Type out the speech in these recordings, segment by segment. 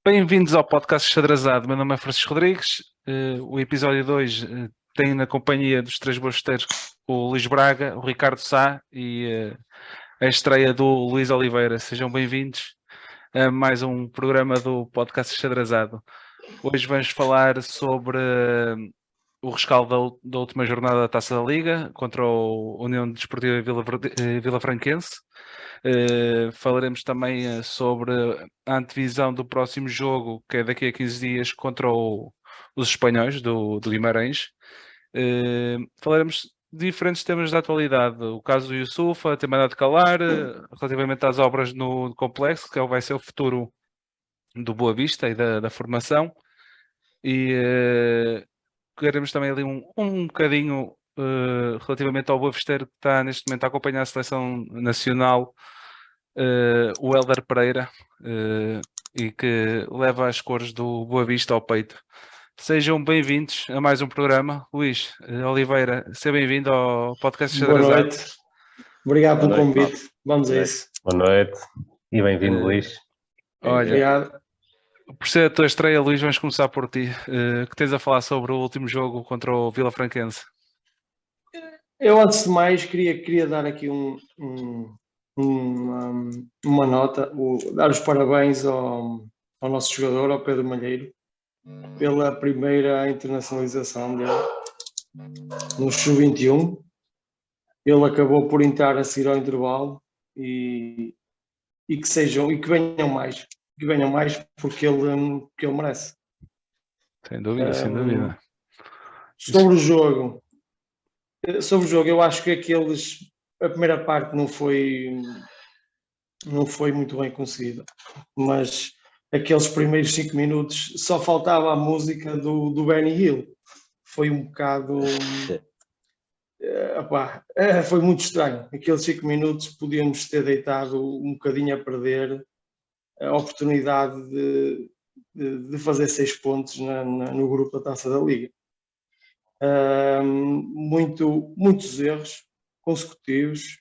Bem-vindos ao podcast Xadrezado. Meu nome é Francisco Rodrigues. O episódio 2 tem na companhia dos três bosteiros o Luís Braga, o Ricardo Sá e a estreia do Luís Oliveira. Sejam bem-vindos a mais um programa do podcast Xadrezado. Hoje vamos falar sobre o rescaldo da última jornada da Taça da Liga contra o União Desportiva Vilafranquense. Falaremos também sobre a antevisão do próximo jogo, que é daqui a 15 dias, contra os espanhóis do Guimarães. Falaremos de diferentes temas da atualidade, o caso do Yusufa, tem mandado calar, relativamente às obras no complexo, que vai ser o futuro do Boa Vista e da formação. E queremos também ali um bocadinho relativamente ao Boa Visteiro, que está neste momento a acompanhar a seleção nacional, o Hélder Pereira, e que leva as cores do Boa Vista ao peito. Sejam bem-vindos a mais um programa. Luís Oliveira, seja bem-vindo ao podcast Xadrezado. Boa noite. Obrigado pelo convite. Vamos a isso. Boa noite e bem-vindo, Luís. Olha, obrigado. Por ser a tua estreia, Luís, vamos começar por ti. Que tens a falar sobre o último jogo contra o Vilafranquense? Eu, antes de mais, queria dar aqui uma nota, dar os parabéns ao nosso jogador, ao Pedro Malheiro, pela primeira internacionalização dele no Sub-21. Ele acabou por entrar a seguir ao intervalo e que venham mais. Que venham mais porque ele merece. Sem dúvida, sem dúvida. Sobre o jogo, eu acho que a primeira parte não foi muito bem conseguida, mas aqueles primeiros 5 minutos só faltava a música do Benny Hill. Foi um bocado... foi muito estranho. Aqueles 5 minutos podíamos ter deitado um bocadinho a perder a oportunidade de fazer 6 pontos no grupo da Taça da Liga. Muitos erros consecutivos,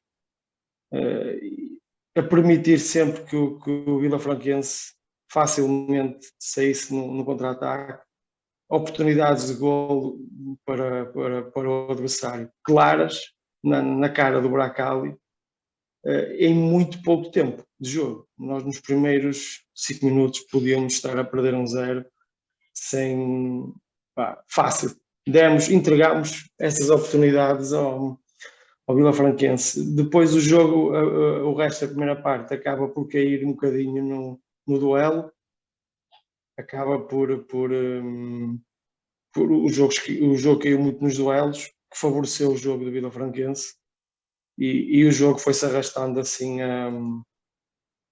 a permitir sempre que o Vilafranquense facilmente saísse no contra-ataque, oportunidades de golo para o adversário claras na cara do Bracali, em muito pouco tempo de jogo. Nós nos primeiros 5 minutos podíamos estar a perder 1-0 fácil. Entregámos essas oportunidades ao Vilafranquense. Depois o jogo, o resto da primeira parte, acaba por cair um bocadinho no duelo. Acaba por o jogo caiu muito nos duelos, que favoreceu o jogo do Vilafranquense. E o jogo foi-se arrastando assim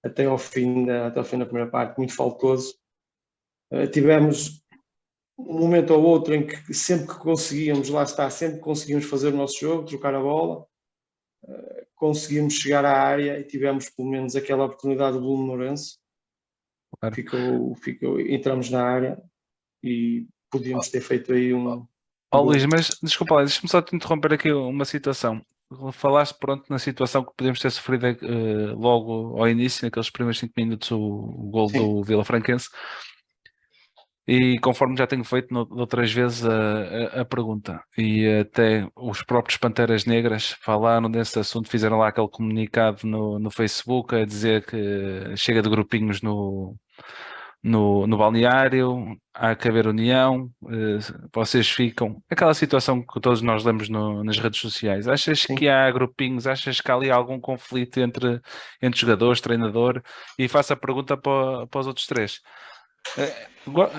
até ao fim da primeira parte, muito faltoso. Tivemos um momento ou outro em que sempre que conseguíamos fazer o nosso jogo, trocar a bola, conseguimos chegar à área e tivemos pelo menos aquela oportunidade do Bruno Lourenço. Claro. Entramos na área e podíamos ter feito aí Luís, mas desculpa lá, deixa-me só te interromper aqui uma situação. Falaste, na situação que podemos ter sofrido logo ao início, naqueles primeiros 5 minutos, o gol do Vilafranquense. E conforme já tenho feito outras vezes a pergunta, e até os próprios Panteras Negras falaram desse assunto, fizeram lá aquele comunicado no Facebook a dizer que chega de grupinhos no balneário, há que haver união, vocês ficam... Aquela situação que todos nós lemos nas redes sociais. Achas que há grupinhos, achas que há ali algum conflito entre jogadores, treinador? E faço a pergunta para os outros três.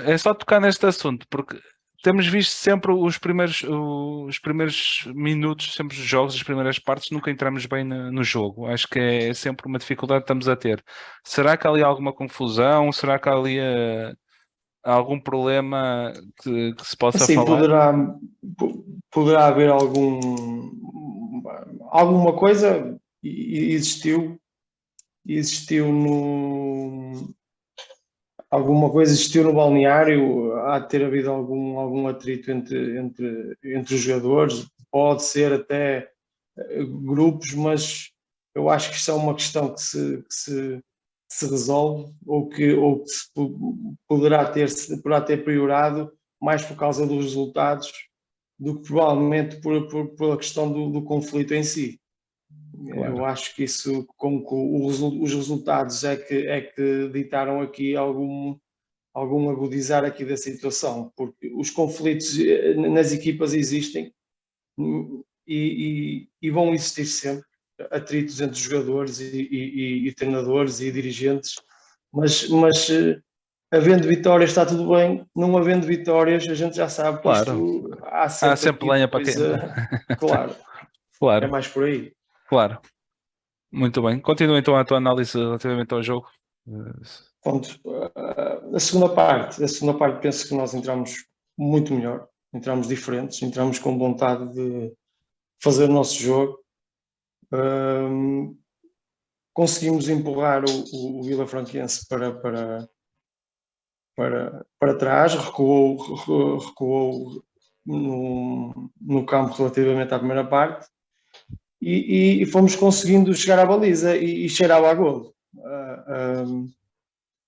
É só tocar neste assunto, porque temos visto sempre os primeiros minutos, sempre os jogos, as primeiras partes, nunca entramos bem no jogo. Acho que é sempre uma dificuldade que estamos a ter. Será que há ali alguma confusão? Será que há ali algum problema que se possa falar? Poderá haver alguma coisa, e existiu alguma coisa existiu no balneário, há de ter havido algum atrito entre os jogadores, pode ser até grupos, mas eu acho que isto é uma questão que se resolve ou que se poderá ter priorado mais por causa dos resultados do que provavelmente pela questão do conflito em si. Claro. Eu acho que isso, os resultados é que ditaram aqui algum agudizar aqui da situação, porque os conflitos nas equipas existem e vão existir sempre, atritos entre jogadores e treinadores e dirigentes, mas havendo vitórias está tudo bem, não havendo vitórias a gente já sabe que claro. Isto há sempre lenha para queimar. Claro, claro. É mais por aí. Claro. Muito bem. Continua então a tua análise relativamente ao jogo. Pronto. A segunda parte penso que nós entramos muito melhor, entramos diferentes, entramos com vontade de fazer o nosso jogo. Conseguimos empurrar o Vila Franquense para trás, recuou no campo relativamente à primeira parte e fomos conseguindo chegar à baliza e cheirava a golo.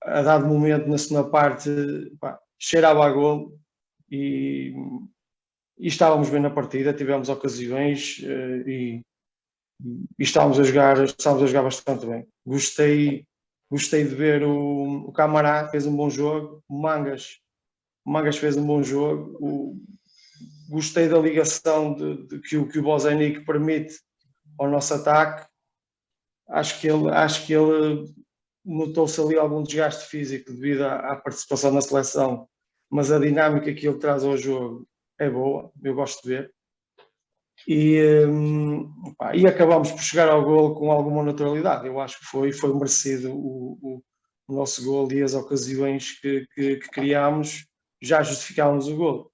A dado momento, na segunda parte, cheirava a golo e estávamos bem na partida, tivemos ocasiões e estávamos a jogar bastante bem. Gostei de ver o Camará, fez um bom jogo, o Mangas fez um bom jogo, gostei da ligação que o Bozenic permite ao nosso ataque. Acho que ele notou-se ali algum desgaste físico devido à participação na seleção, mas a dinâmica que ele traz ao jogo é boa, eu gosto de ver. E acabamos por chegar ao golo com alguma naturalidade. Eu acho que foi merecido o nosso golo e as ocasiões que criámos já justificámos o golo.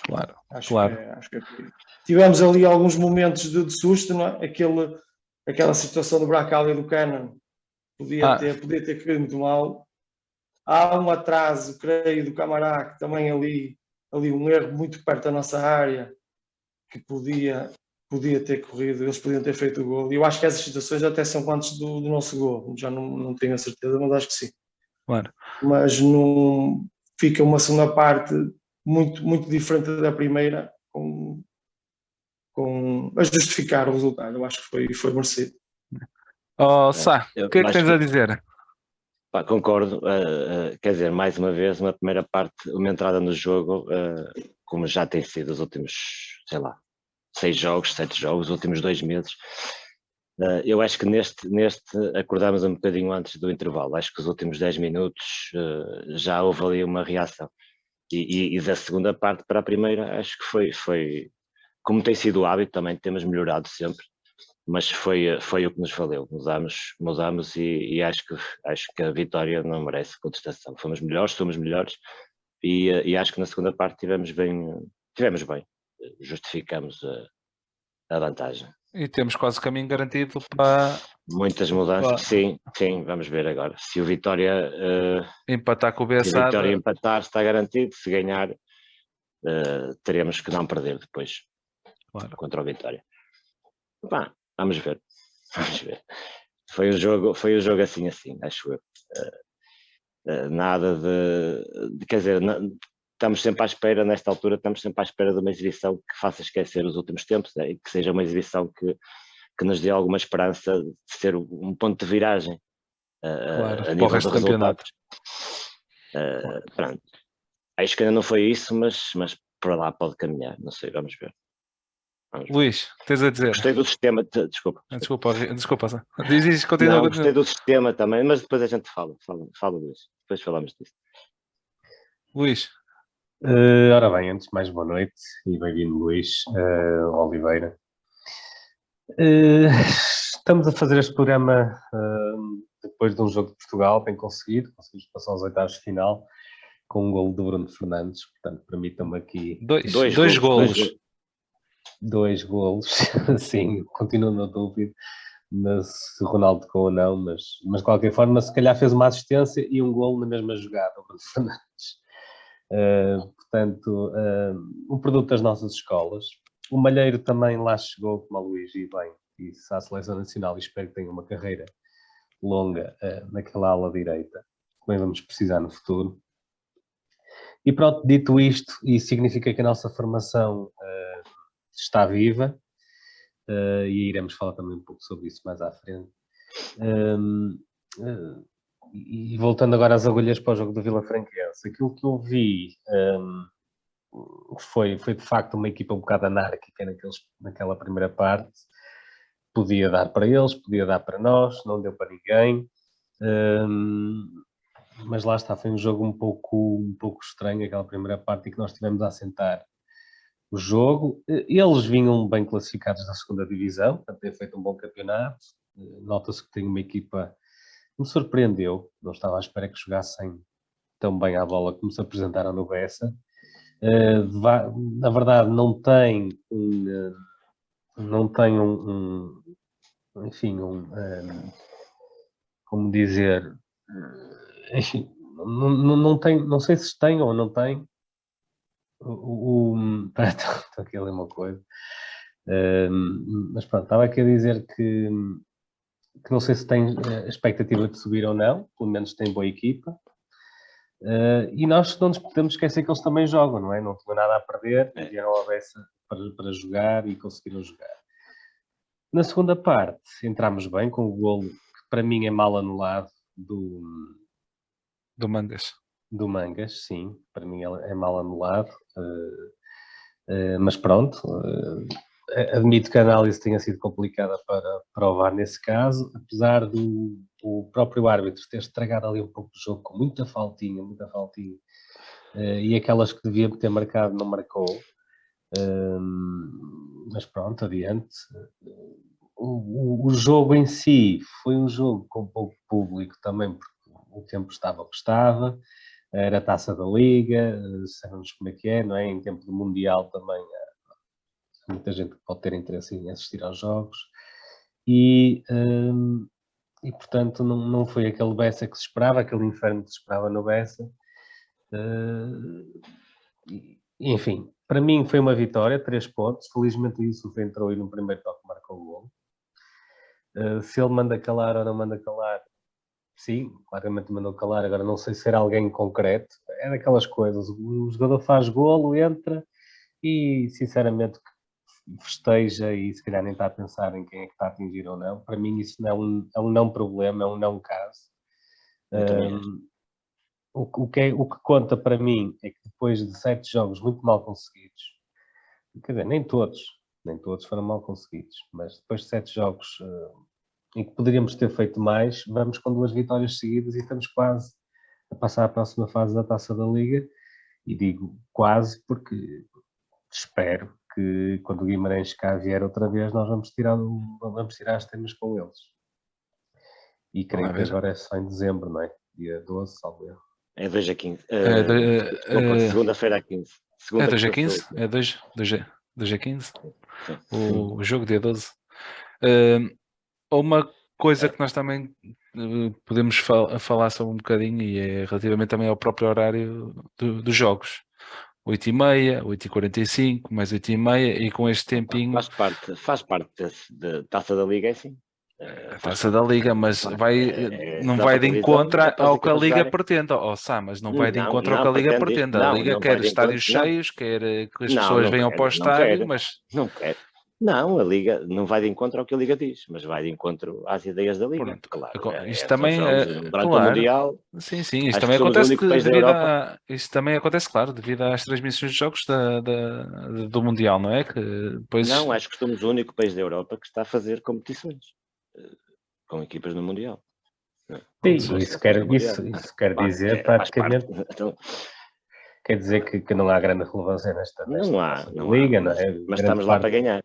Claro, acho que tivemos ali alguns momentos de susto, não é? Aquela situação do Bracal e do Cannon podia ter corrido muito mal. Há um atraso, creio, do Camará, que também ali um erro muito perto da nossa área, que podia ter corrido, eles podiam ter feito o gol. E eu acho que essas situações até são antes do nosso gol, já não tenho a certeza, mas acho que sim. Claro. Mas não fica uma segunda parte muito, muito diferente da primeira, a justificar o resultado. Eu acho que foi merecido. Sá, o que é que tens a dizer? Concordo, quer dizer, mais uma vez, uma primeira parte, uma entrada no jogo, como já tem sido os últimos, 6 jogos, 7 jogos, os últimos 2 meses. Eu acho que neste acordámos um bocadinho antes do intervalo, acho que os últimos 10 minutos já houve ali uma reação. E da segunda parte para a primeira, acho que foi como tem sido o hábito, também temos melhorado sempre, mas foi o que nos valeu, mudamos e acho que a vitória não merece contestação. Somos melhores e acho que na segunda parte tivemos bem, justificamos a vantagem. E temos quase caminho garantido para... Muitas mudanças, sim, vamos ver agora. Se o Vitória empatar com o BSA... Se o Vitória empatar está garantido, se ganhar teremos que não perder depois contra o Vitória. Vamos ver. Foi um jogo assim, acho eu. Nada de quer dizer, estamos sempre à espera, nesta altura, de uma exibição que faça esquecer os últimos tempos, e que seja uma exibição que nos dê alguma esperança de ser um ponto de viragem a nível de resultados. Pronto. Acho que ainda não foi isso, mas para lá pode caminhar, não sei, vamos ver. Luís, tens a dizer? Gostei do sistema, desculpa. Desculpa. Diz, continua. Não, gostei do sistema também, mas depois a gente fala disso. Depois falamos disso. Luís. Ora bem, antes de mais, boa noite e bem-vindo, Luís Oliveira. Estamos a fazer este programa depois de um jogo de Portugal, conseguimos passar aos oitavos de final com um golo do Bruno Fernandes, portanto, permitam-me aqui... Dois golos. 2 golos, sim, continuo na dúvida. se Ronaldo tocou ou não, mas de qualquer forma, se calhar fez uma assistência e um golo na mesma jogada, o Bruno Fernandes. Portanto, um produto das nossas escolas. O Malheiro também lá chegou, como a Luís e bem, disse, à Seleção Nacional, e espero que tenha uma carreira longa naquela ala direita, que também vamos precisar no futuro. E pronto, dito isto, isso significa que a nossa formação está viva, e iremos falar também um pouco sobre isso mais à frente. E voltando agora às agulhas para o jogo do Vila Franquense, aquilo que eu vi foi de facto uma equipa um bocado anárquica naquela primeira parte. Podia dar para eles, podia dar para nós, não deu para ninguém. Mas lá está, foi um jogo um pouco estranho, aquela primeira parte, em que nós tivemos a assentar o jogo. Eles vinham bem classificados da segunda divisão, portanto, têm feito um bom campeonato. Nota-se que tem uma equipa que me surpreendeu, não estava à espera que jogassem tão bem à bola como se apresentaram no Bessa. Na verdade, não tem como dizer, enfim, não tem, não sei se tem ou não tem estou aqui a ler uma coisa, mas pronto, estava aqui a dizer que não sei se tem a expectativa de subir ou não, pelo menos tem boa equipa. E nós não nos podemos esquecer que eles também jogam, não é? Não tinham nada a perder, vieram ao Bessa para jogar e conseguiram jogar. Na segunda parte, entramos bem com o golo, que para mim é mal anulado, Do Mangas. Do Mangas, sim, para mim é mal anulado. Mas pronto, admito que a análise tenha sido complicada para provar nesse caso, apesar do próprio árbitro ter estragado ali um pouco o jogo com muita faltinha, e aquelas que devia ter marcado não marcou. Mas pronto, adiante. O jogo em si foi um jogo com pouco público também, porque o tempo estava o que estava, era a Taça da Liga, sabemos como é que é, não é? Em tempo do Mundial também há muita gente que pode ter interesse em assistir aos jogos, e portanto não foi aquele Bessa que se esperava, aquele inferno que se esperava no Bessa. Enfim, para mim foi uma vitória, 3 pontos. Felizmente o Yusuf entrou e no primeiro toque marcou o gol. Se ele manda calar ou não manda calar, sim, claramente mandou calar. Agora não sei se era alguém concreto, é daquelas coisas, o jogador faz golo, entra e sinceramente festeja e se calhar nem está a pensar em quem é que está a atingir ou não. Para mim isso não é um não problema, é um não caso. O que conta para mim é que depois de 7 jogos muito mal conseguidos, quer dizer, nem todos foram mal conseguidos, mas depois de 7 jogos em que poderíamos ter feito mais, vamos com 2 vitórias seguidas e estamos quase a passar à próxima fase da Taça da Liga. E digo quase porque espero que quando o Guimarães cá vier outra vez nós vamos tirar as temas com eles. E creio que agora é só em dezembro, não é? Dia 12, salvo erro. É 2 a 15. Segunda-feira a 15. É 2 a 15? É 2 a 15? O jogo dia 12. Uma coisa que nós também podemos falar sobre um bocadinho, e é relativamente também ao próprio horário dos jogos. 8h30, 8h45, mais 8h30, e com este tempinho... Faz parte da Taça da Liga, é assim. Taça da Liga, mas não vai de encontro ao que a Liga pretende, mas não vai de encontro ao que a Liga pretende. A Liga quer estádios cheios, quer que as pessoas venham para o estádio, mas... Não quer. Não, a Liga não vai de encontro ao que a Liga diz, mas vai de encontro às ideias da Liga. Pronto, claro. Isto também durante o Mundial. Sim, isto também acontece isto também acontece, claro, devido às transmissões de jogos do Mundial, não é? Que depois... Não, acho que somos o único país da Europa que está a fazer competições com equipas no Mundial. Sim, isso quer dizer praticamente... Quer dizer que não há grande relevância nesta Liga, não é? Mas estamos lá para ganhar.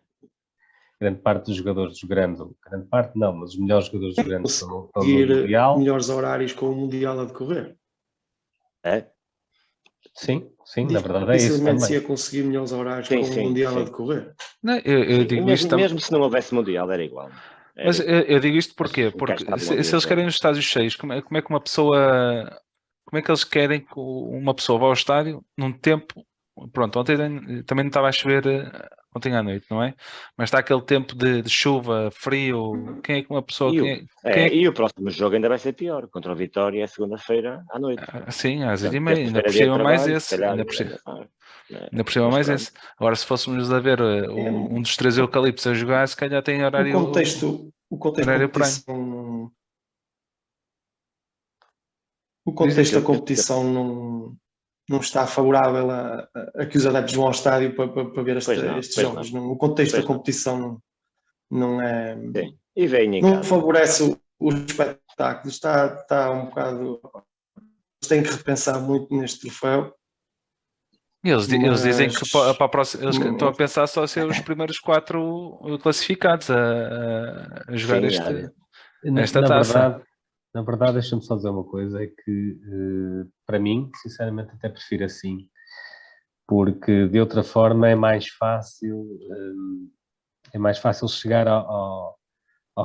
Grande parte dos jogadores dos grandes, grande parte não, mas os melhores jogadores dos grandes estão no Mundial. Melhores horários com o Mundial a decorrer. É? Sim, na verdade é isso. Dificilmente se ia conseguir melhores horários com o Mundial a decorrer. Não, eu digo isto mesmo se não houvesse Mundial, era igual. Mas eu digo isto porquê? Mas o gajo Porque estava se logo eles querem os estádios cheios, como é que uma pessoa. Como é que eles querem que uma pessoa vá ao estádio num tempo. Pronto, ontem também não estava a chover ontem à noite, não é? Mas está aquele tempo de chuva, frio. Quem é que uma pessoa. E Quem é que. e o próximo jogo ainda vai ser pior. Contra o Vitória é segunda-feira à noite. Sim, às Portanto, 8h30, ainda terça-feira por é dia de cima mais trabalho, se esse. calhar. Ainda por cima Mas mais pronto. esse. Agora, se fôssemos a ver um dos três eucaliptos a jogar, se calhar tem O horário. contexto, o contexto da Horário prime. competição, o Dizem contexto da competição não está favorável a que os adeptos vão ao estádio para ver Pois não, estes pois jogos. não, O contexto da pois não. competição não é, Sim. E vem em não casa. favorece o espetáculo. Está um bocado. Têm que repensar muito neste troféu. Eles dizem que Mas para a próxima, eles estão a pensar só ser os primeiros 4 classificados a jogar Sim, esta Na taça. verdade, na verdade, deixa-me só dizer uma coisa, é que para mim, sinceramente, até prefiro assim, porque de outra forma é mais fácil chegar ao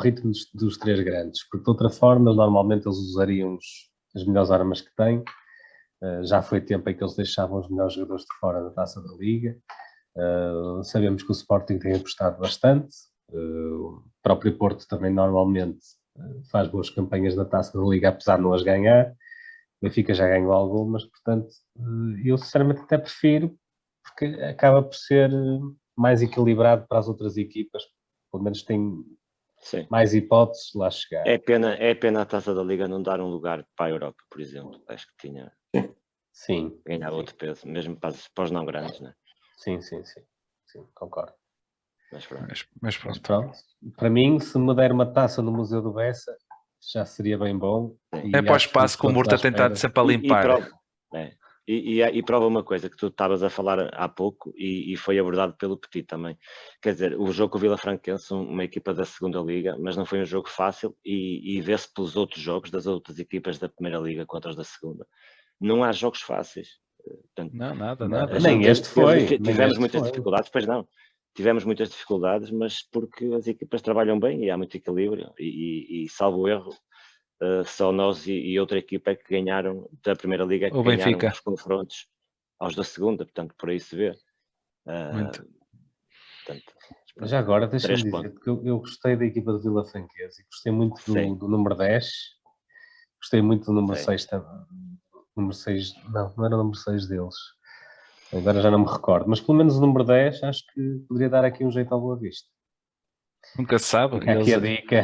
ritmo dos três grandes, porque de outra forma, normalmente eles usariam as melhores armas que têm. Já foi tempo em que eles deixavam os melhores jogadores de fora da Taça da Liga. Sabemos que o Sporting tem apostado bastante. O próprio Porto também normalmente faz boas campanhas na Taça da Liga, apesar de não as ganhar. O Benfica já ganhou algumas, portanto, eu sinceramente até prefiro, porque acaba por ser mais equilibrado para as outras equipas. Pelo menos tem sim. mais hipóteses de lá chegar. É pena a Taça da Liga não dar um lugar para a Europa, por exemplo. Acho que tinha Sim. ganhado sim. outro peso, mesmo para os não grandes, né? Sim, concordo. Mas pronto. Mas Mas pronto. pronto, para mim, se me der uma taça no Museu do Bessa, já seria bem bom. Sim. É para o acho espaço que o todos Murta à tem tentado espera. sempre a E limpar. prova, e prova uma coisa que tu estavas a falar há pouco e foi abordado pelo Petit também. Quer dizer, o jogo com o Vila Franquense, uma equipa da segunda Liga, mas não foi um jogo fácil e vê-se pelos outros jogos das outras equipas da primeira Liga contra os da segunda. Não há jogos fáceis. Portanto, Não, nada. Nem este foi. Tivemos muitas dificuldades, pois não. Tivemos muitas dificuldades, mas porque as equipas trabalham bem e há muito equilíbrio. E salvo erro, só nós e outra equipa é que ganharam da Primeira Liga, é que O ganharam Benfica. os confrontos aos da segunda, portanto, por aí se vê. Muito. Portanto, Já agora, deixa-me 3 dizer, pontos. porque eu gostei da equipa de Vila Franquense e gostei muito Sim. do número 10, gostei muito do número Sim. 6 também. Número 6, não era o número 6 deles. Agora já não me recordo, mas pelo menos o número 10 acho que poderia dar aqui um jeito ao Boa Vista. Nunca se sabe. Fica aqui a dica.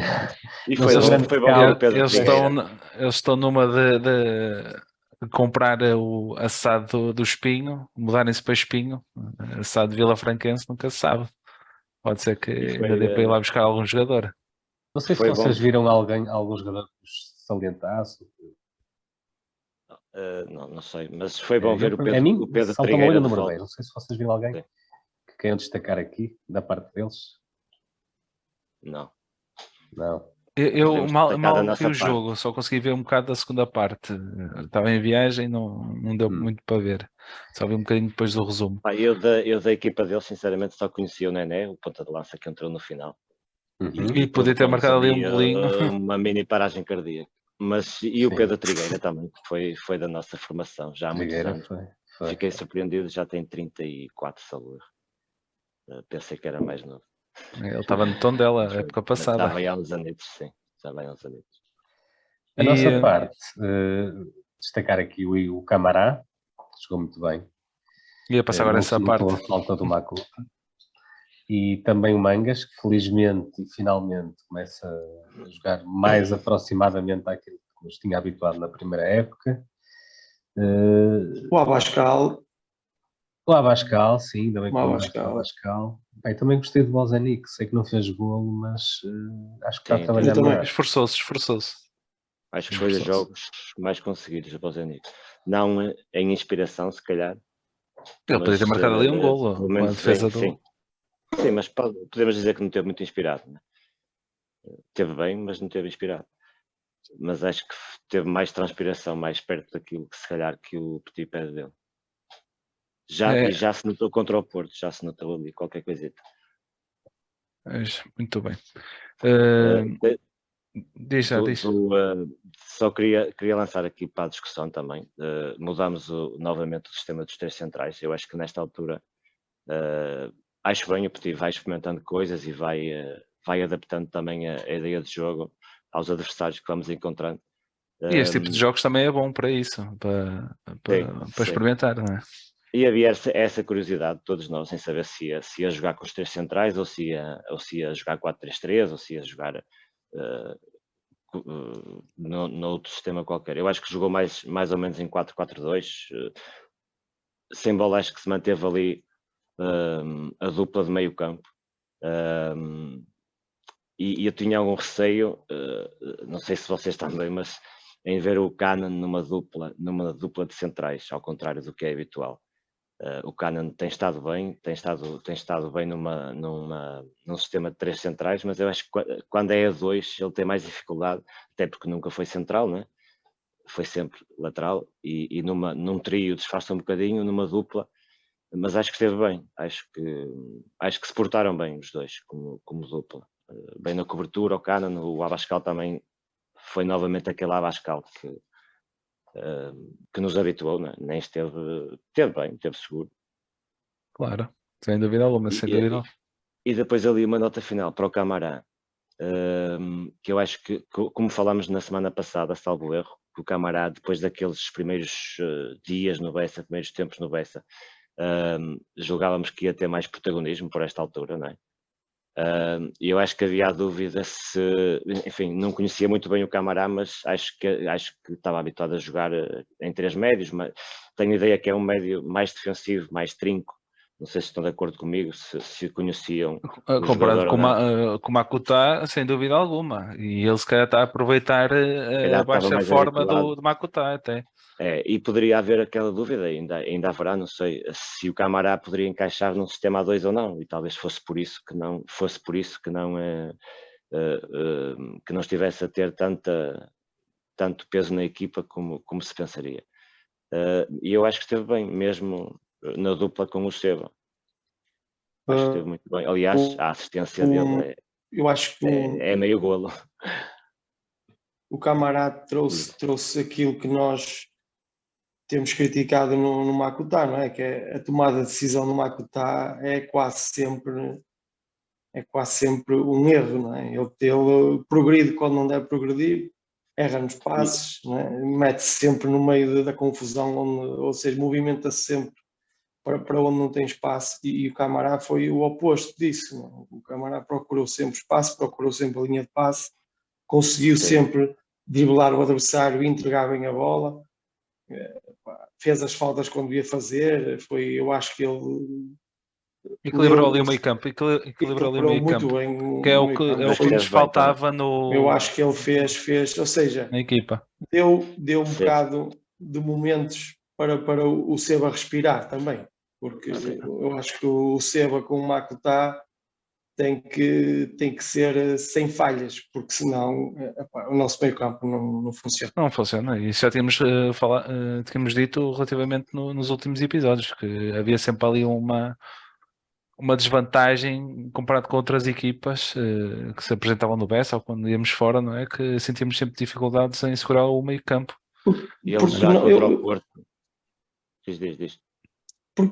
E Não foi sou bom, grande foi bom ver o scout, Pedro Eles Trigueira. estão numa de comprar o assado do Espinho, mudarem-se para Espinho, assado de Vila Franquense, nunca se sabe. Pode ser que E ainda dê para ir lá buscar algum jogador. Não sei se Foi bom. vocês viram algum jogador que vos salientasse. Não sei, mas foi bom ver o A mim, Pedro salta-me ao olho Trigueira o de número volta. 10. Não sei se vocês viram alguém Sim. que queiram destacar aqui, da parte deles. Não. Não. Eu Podemos mal destacar da vi nossa o parte. jogo, só consegui ver um bocado da segunda parte. Estava em viagem, não deu muito para ver. Só vi um bocadinho depois do resumo. Eu da equipa deles, sinceramente, só conhecia o Nené, o ponta de lança que entrou no final. Uhum. E podia ter provocou-nos marcado ali um golinho. uma mini paragem cardíaca. Mas, e o Sim. Pedro Trigueira também, que foi da nossa formação já há muitos Trigueira anos. foi. Fiquei surpreendido, já tem 34, salvo erro. Pensei que era mais novo. Ele estava no tom dela, Mas a época mas já passada. vai há uns anitos, sim. Já vai há uns anitos. A E, nossa parte, destacar aqui o Camará, que jogou muito bem. ia passar agora Não essa se parte. notou a falta do Macuta. E também o Mangas, que felizmente e finalmente começa a jogar mais aproximadamente àquilo que nos tinha habituado na primeira época. O Abascal, O Abascal, sim, também o com o Abascal. Abascal. Bem, também gostei do Bozanic, sei que não fez golo, mas acho que está a Sim, trabalhar eu também. melhor. Esforçou-se. Acho que foi dos jogos mais conseguidos do Bozanic. Não em inspiração, se calhar. Ele podia ter marcado ali um golo pelo com a menos defesa sim. Sim, mas podemos dizer que não teve muito inspirado. Né? Teve bem, mas não teve inspirado. Mas acho que teve mais transpiração, mais perto daquilo que se calhar que o Petit pede dele. E já se notou contra o Porto, já se notou ali qualquer coisita. Muito bem. Eh, Diz já, diz. Só queria lançar aqui para a discussão também. Mudamos novamente o sistema dos 3 centrais. Eu acho que nesta altura acho bem, o Petit vai experimentando coisas e vai adaptando também a ideia de jogo aos adversários que vamos encontrando. E este tipo de jogos também é bom para isso, para Sim. experimentar, não é? E havia essa curiosidade de todos nós em saber se ia jogar com os 3 centrais ou se ia jogar 4-3-3 ou se ia jogar no outro sistema qualquer. Eu acho que jogou mais ou menos em 4-4-2. Sem bola, acho que se manteve ali a dupla de meio campo. E eu tinha algum receio, não sei se vocês também, mas em ver o Cannon numa dupla de centrais, ao contrário do que é habitual. O Cannon tem estado bem num sistema de 3 centrais, mas eu acho que quando é a 2 ele tem mais dificuldade, até porque nunca foi central, né? Foi sempre lateral, e num trio disfarça um bocadinho, numa dupla, mas acho que esteve bem, acho que se portaram bem os dois como dupla. Bem na cobertura, o Cannon, o Abascal também foi novamente aquele Abascal que nos habituou, né? Nem esteve bem, esteve seguro. Claro, sem dúvida alguma, sem dúvida alguma. E depois ali uma nota final para o Camará, que eu acho que, como falámos na semana passada, salvo erro, que o Camará, depois daqueles primeiros dias no Bessa, primeiros tempos no Bessa, julgávamos que ia ter mais protagonismo por esta altura, não é? E eu acho que havia a dúvida se, enfim, não conhecia muito bem o Camará, mas acho que estava habituado a jogar em 3 médios, mas tenho a ideia que é um médio mais defensivo, mais trinco. Não sei se estão de acordo comigo, se conheciam. Comparado com o Makutá, sem dúvida alguma. E ele se calhar está a aproveitar a baixa forma do Makutá até. E poderia haver aquela dúvida, ainda haverá, não sei, se o Camará poderia encaixar num sistema A2 ou não, e talvez fosse por isso que não estivesse a ter tanto peso na equipa como se pensaria. E eu acho que esteve bem, mesmo na dupla com o Seba. Acho que esteve muito bem. Aliás, a assistência dele eu acho que é meio golo. O Camará trouxe aquilo que nós temos criticado no Makutá, não é? Que é a tomada de decisão no Makutá é quase sempre um erro, não é? Ele progride quando não deve progredir, erra nos passes, não é? Mete-se sempre no meio da confusão, ou seja, movimenta-se sempre para onde não tem espaço, e o Camará foi o oposto disso, não é? O Camará procurou sempre espaço, procurou sempre a linha de passe, conseguiu sempre driblar o adversário e entregar bem a bola, fez as faltas quando devia fazer, eu acho que ele equilibrou ali o meio campo, equilibrou ali o meio campo, bem, que é o que nos faltava no... Eu acho que ele fez, ou seja, na equipa. Deu um bocado de momentos para o Seba respirar também, porque eu acho que o Seba com o Makutá tem que ser sem falhas, porque senão o nosso meio campo não funciona. Não funciona, isso já tínhamos tínhamos dito relativamente nos últimos episódios, que havia sempre ali uma desvantagem comparado com outras equipas que se apresentavam no Bessa ou quando íamos fora, não é? Que sentíamos sempre dificuldades em segurar o meio campo. E ele já contra o Porto. Diz.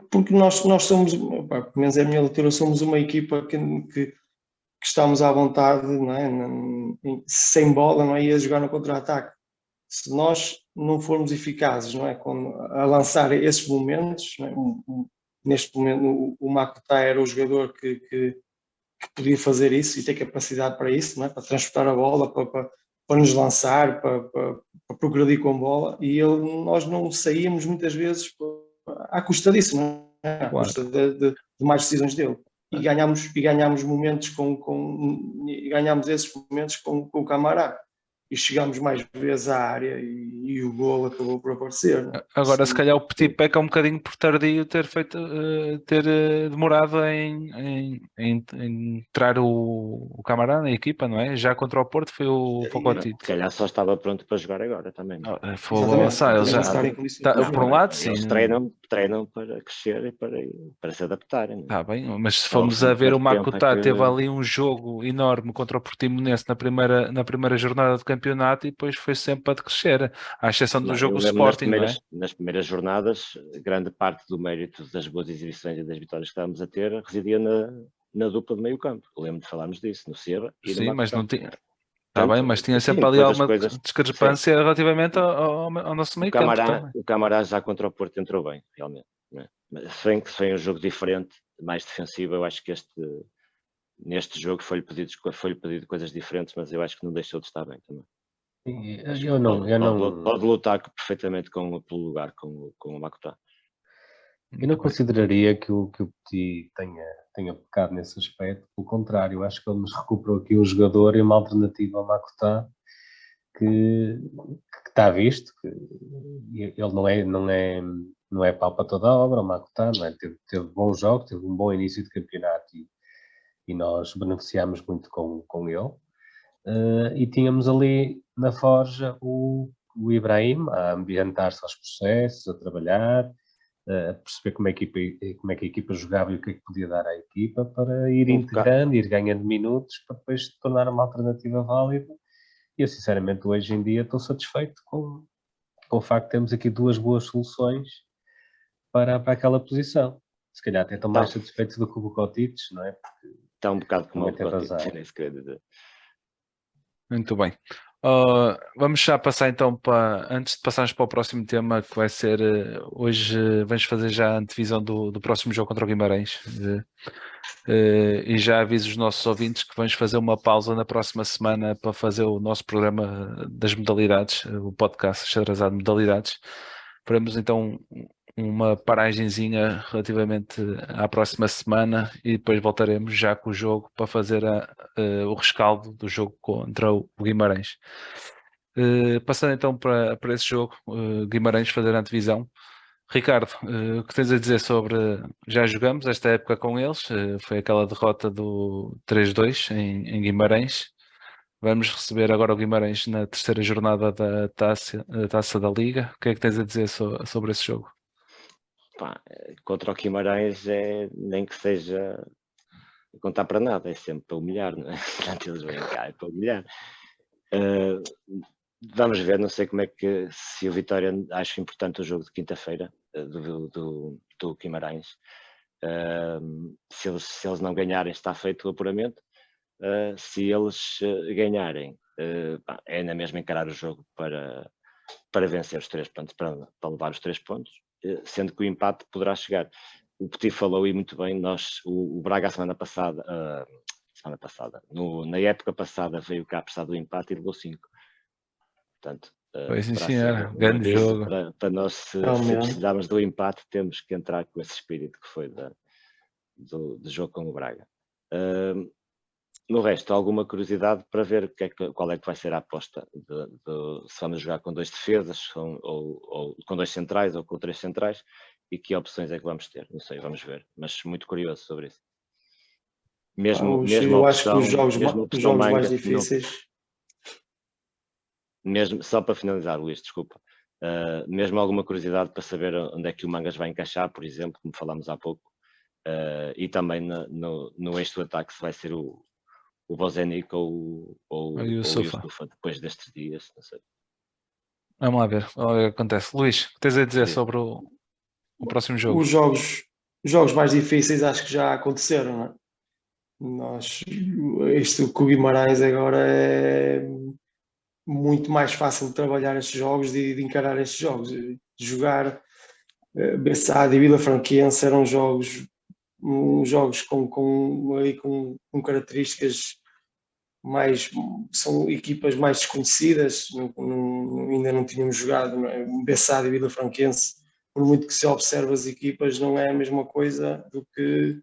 Porque nós somos, pelo menos é a minha leitura, somos uma equipa que estamos à vontade, não é? Sem bola, não é? E a jogar no contra-ataque. Se nós não formos eficazes, não é? A lançar esses momentos, não é? Neste momento o Makutá era o jogador que podia fazer isso e ter capacidade para isso, não é? Para transportar a bola, para nos lançar, para progredir com a bola, e nós não saíamos muitas vezes à custa disso, não é? À custa de mais decisões dele. E ganhámos momentos ganhámos esses momentos com o Camará. E chegámos mais vezes à área e o golo acabou por aparecer. Não é? Agora, se calhar o Petit peca um bocadinho por tardio ter demorado em entrar o Camará na equipa, não é? Já contra o Porto foi o Pocotito. Se calhar só estava pronto para jogar agora também. Foi lançar, ele já está por um lado, sim. Eles treinam treinam para crescer e para se adaptarem. Está bem, mas se Então, formos a ver, o quanto tempo é Makuta que- teve ali um jogo enorme contra o Portimonense na primeira jornada de campeonato e depois foi sempre a decrescer, à exceção do Não, jogo eu do lembro Sporting, não é? nas primeiras jornadas, grande parte do mérito das boas exibições e das vitórias que estávamos a ter residia na dupla de meio campo. Eu lembro de falarmos disso, no Seba e no Sim, mas Makuta. não tinha. Está bem, mas tinha sempre Sim, ali depois as alguma coisas. Sim. discrepância relativamente ao nosso meio campo também. O Camará já contra o Porto entrou bem, realmente. Né? Mas se foi um jogo diferente, mais defensivo, eu acho que neste jogo foi-lhe pedido coisas diferentes, mas eu acho que não deixou de estar bem também. Pode lutar perfeitamente pelo lugar com o Makuta. Eu não consideraria que o Petit tenha pecado nesse aspecto, pelo contrário, acho que ele nos recuperou aqui um jogador e uma alternativa ao Makuta que está visto, que ele não é pau para toda a obra, o Makuta, não é? Teve bons jogos, teve um bom início de campeonato e nós beneficiámos muito com ele. E tínhamos ali na Forja o Ibrahim a ambientar-se aos processos, a trabalhar, a perceber como é que a equipa jogava e o que é que podia dar à equipa para ir integrando, ir ganhando minutos para depois se tornar uma alternativa válida. E eu sinceramente hoje em dia estou satisfeito com o facto de termos aqui duas boas soluções para aquela posição. Se calhar até estão mais satisfeitos do que o Vukotic, não é? Porque está um bocado como o Vukotic, nem se quer dizer. Muito bem. Vamos já passar então antes de passarmos para o próximo tema, que vai ser hoje, vamos fazer já a antevisão do próximo jogo contra o Guimarães. E já aviso os nossos ouvintes que vamos fazer uma pausa na próxima semana para fazer o nosso programa das modalidades, o podcast Xadrezado de Modalidades. Faremos então uma paragenzinha relativamente à próxima semana e depois voltaremos já com o jogo para fazer o rescaldo do jogo contra o Guimarães. Passando então para esse jogo, Guimarães fazer a antevisão. Ricardo, o que tens a dizer sobre... Já jogamos esta época com eles, foi aquela derrota do 3-2 em Guimarães. Vamos receber agora o Guimarães na terceira jornada da Taça da Liga. O que é que tens a dizer sobre esse jogo? Contra o Guimarães nem que seja contar para nada, é sempre para humilhar, não é? Portanto, eles vêm cá, é para humilhar. Vamos ver, não sei como é que, se o Vitória, acho importante o jogo de quinta-feira do Guimarães. Se eles não ganharem, está feito o apuramento. Se eles ganharem, é na mesma encarar o jogo para vencer os 3 pontos, para levar os 3 pontos, sendo que o empate poderá chegar. O Petit falou e muito bem, o Braga a semana passada, na época passada veio cá precisar do empate e levou 5. Portanto, grande jogo. Para nós, se precisarmos do empate, temos que entrar com esse espírito que foi do jogo com o Braga. No resto, alguma curiosidade para ver qual é que vai ser a aposta se vamos jogar com 2 defesas ou com 2 centrais ou com 3 centrais e que opções é que vamos ter, não sei, vamos ver, mas muito curioso sobre isso. Eu acho que os jogos mais difíceis... Só para finalizar, Luís, desculpa, mesmo alguma curiosidade para saber onde é que o Mangas vai encaixar, por exemplo, como falámos há pouco, e também no eixo do ataque se vai ser o Bozenic ou o Yusufa depois destes dias, não sei. Vamos lá ver o que acontece. Luís, o que tens a dizer sobre o próximo jogo? Os jogos mais difíceis acho que já aconteceram, não é? Este com o Guimarães agora é muito mais fácil de trabalhar estes jogos, de encarar estes jogos. De jogar Bessade e Vila Franquense eram jogos com características mais... São equipas mais desconhecidas, ainda não tínhamos jogado, não é? Bessade e Vila Franquense, por muito que se observe as equipas, não é a mesma coisa do que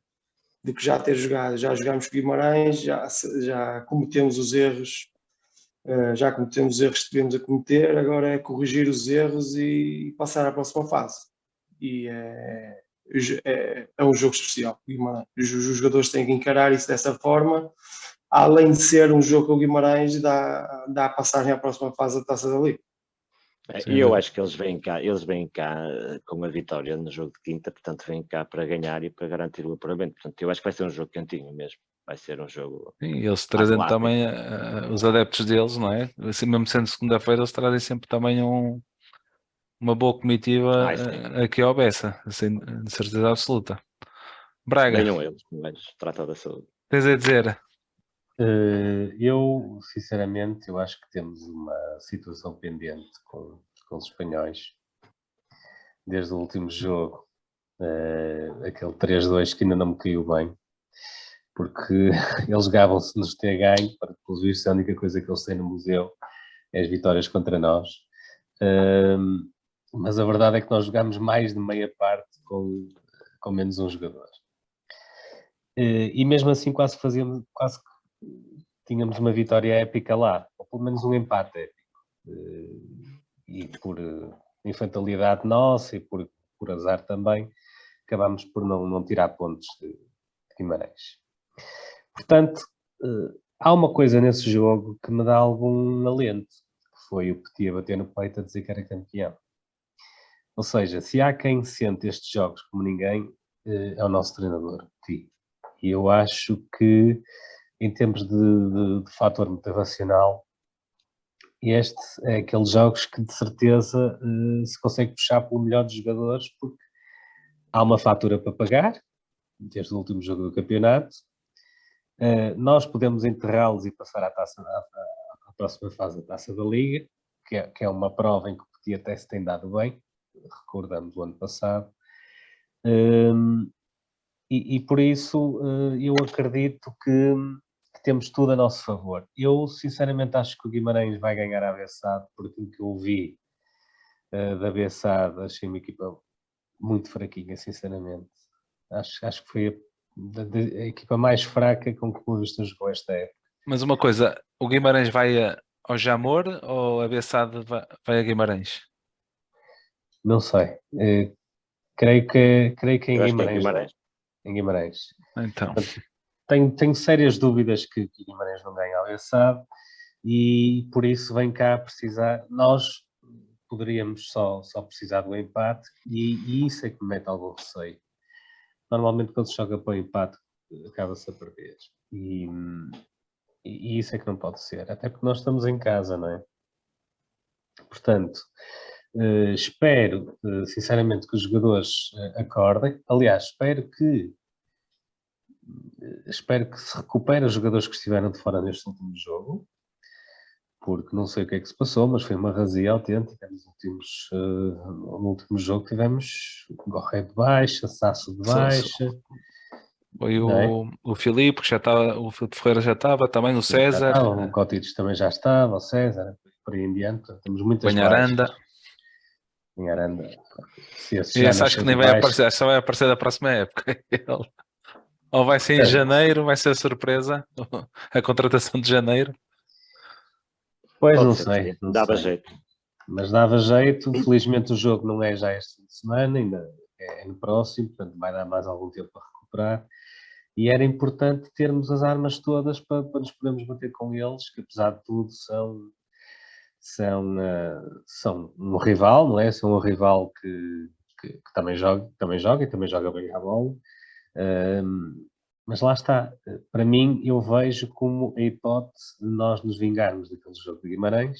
já ter jogado. Já jogámos com Guimarães, já cometemos os erros, que tivemos a cometer, agora é corrigir os erros e passar à próxima fase. E é um jogo especial. Os jogadores têm que encarar isso dessa forma. Além de ser um jogo com o Guimarães, dá a passagem à próxima fase da Taça da Liga. Sem E eu dúvida. acho que eles vêm cá com a vitória no jogo de quinta, portanto vêm cá para ganhar e para garantir o apuramento. Portanto, eu acho que vai ser um jogo cantinho mesmo. Vai ser um jogo Sim, eles às trazendo lápides. também os adeptos deles, não é? Assim, mesmo sendo segunda-feira, eles trazem sempre também uma boa comitiva Sim. aqui ao Bessa, assim, de certeza absoluta. Braga, Ganham eles, mas trata da saúde. tens a dizer? Eu, sinceramente, eu acho que temos uma situação pendente com os espanhóis. Desde o último jogo, aquele 3-2 que ainda não me caiu bem, porque eles gavam-se de nos ter ganho, para pelos vistos a única coisa que eles têm no museu é as vitórias contra nós. Mas a verdade é que nós jogámos mais de meia parte com menos um jogador. E mesmo assim quase que tínhamos uma vitória épica lá, ou pelo menos um empate épico. E por infantilidade nossa e por azar também, acabámos por não tirar pontos de Guimarães. Portanto, há uma coisa nesse jogo que me dá algum alento, que foi o Petit a bater no peito a dizer que era campeão. Ou seja, se há quem sente estes jogos como ninguém, é o nosso treinador, Petit. E eu acho que, em termos de fator motivacional, este é aqueles jogos que de certeza se consegue puxar pelo melhor dos jogadores, porque há uma fatura para pagar, desde o último jogo do campeonato. Nós podemos enterrá-los e passar à próxima fase da Taça da Liga, que é uma prova em que o Petit até se tem dado bem, recordamos o ano passado. E por isso eu acredito que temos tudo a nosso favor. Eu, sinceramente, acho que o Guimarães vai ganhar a Bessade, por aquilo que eu vi da Bessade, achei uma equipa muito fraquinha, sinceramente. Acho que foi a equipa mais fraca com que o Boa Vista jogou esta época. Mas uma coisa, o Guimarães vai ao Jamor ou a Bessade vai a Guimarães? Não sei. Creio que em Eu acho que é Guimarães não. Guimarães. Em Guimarães. Então, Tenho sérias dúvidas que Guimarães não ganha a Bessade e por isso vem cá precisar. Nós poderíamos só precisar do empate e isso é que me mete algum receio. Normalmente quando se joga para o empate acaba-se a perder e isso é que não pode ser, até porque nós estamos em casa, não é? Portanto, espero sinceramente que os jogadores acordem. Aliás, espero que se recupere os jogadores que estiveram de fora neste último jogo, porque não sei o que é que se passou, mas foi uma razia autêntica. No último jogo tivemos Gorré de baixa, Sasso de baixa. foi Não é? o Filipe, que já estava, o Filipe Ferreira já estava, também o César, O Cotites também já estava, o César, por aí em diante. Portanto, temos muitas Banharanda. baixas. Em Aranda, se esse E já esse acho que nasceu nem de vai baixo. aparecer, só vai aparecer da próxima época. Ele. Ou vai ser em janeiro, vai ser surpresa, a contratação de janeiro. Pois Pode não ser, sei, sim. não Dava sei. jeito. Mas dava jeito. Felizmente o jogo não é já este fim de semana, ainda é no próximo, portanto vai dar mais algum tempo para recuperar. E era importante termos as armas todas para nos podermos bater com eles, que apesar de tudo são um rival, não é? São um rival que também joga e também joga bem à bola. Mas lá está, para mim eu vejo como a hipótese de nós nos vingarmos daquele jogo de Guimarães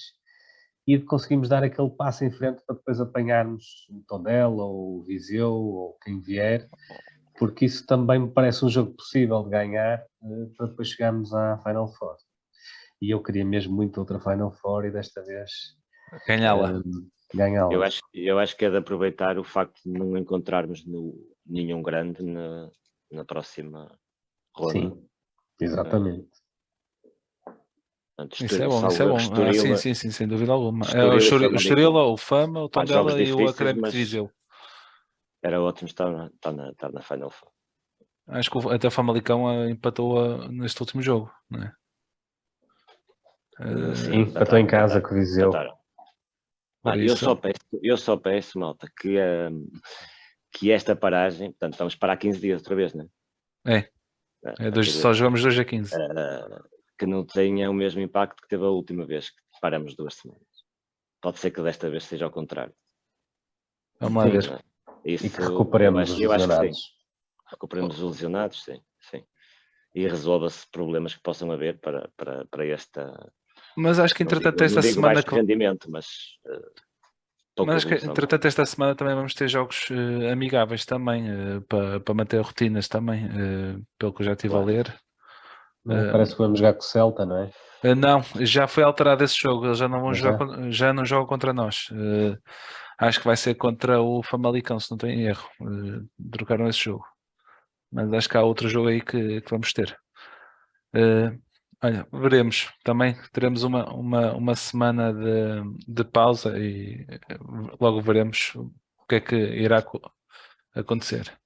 e de conseguirmos dar aquele passo em frente para depois apanharmos o Tondela ou o Viseu ou quem vier, porque isso também me parece um jogo possível de ganhar para depois chegarmos à Final Four. E eu queria mesmo muito outra Final Four e desta vez Ganhá-la. ganhá-la. Eu acho que é de aproveitar o facto de não encontrarmos nenhum grande na próxima ronda. Sim, exatamente. Portanto, Isso é bom, isso é bom. Estoril, Sim, sem dúvida alguma. Estoril e O Estoril, Famalicão. o Fama, o Pá, jogos Tondela e o difíceis, Académico mas de Viseu. era ótimo estar na Final Four. Acho que até o Famalicão empatou neste último jogo, não é? Sim, empatou em casa com o Viseu. Por Eu isso, só peço, malta, que esta paragem, portanto, vamos parar 15 dias outra vez, não é? só jogamos 2 a 15. Que não tenha o mesmo impacto que teve a última vez que paramos 2 semanas. pode ser que desta vez seja ao contrário. Vamos lá ver. Isso, E que recuperemos os eu acho que sim. lesionados. Recuperemos os lesionados, sim. E resolva-se problemas que possam haver para esta... Mas acho que Não entretanto digo, esta não digo semana. baixo rendimento, mas pouca Mas acho que, evolução. entretanto, esta semana também vamos ter jogos amigáveis também, para manter rotinas também, pelo que eu já estive a Claro. ler. Parece que vamos jogar com o Celta, não é? Não, já foi alterado esse jogo, eles já não vão Mas jogar, já? já não jogam contra nós. Acho que vai ser contra o Famalicão, se não tenho erro. Trocaram esse jogo. Mas acho que há outro jogo aí que vamos ter. Olha, veremos. Também teremos uma semana de pausa e logo veremos o que é que irá acontecer.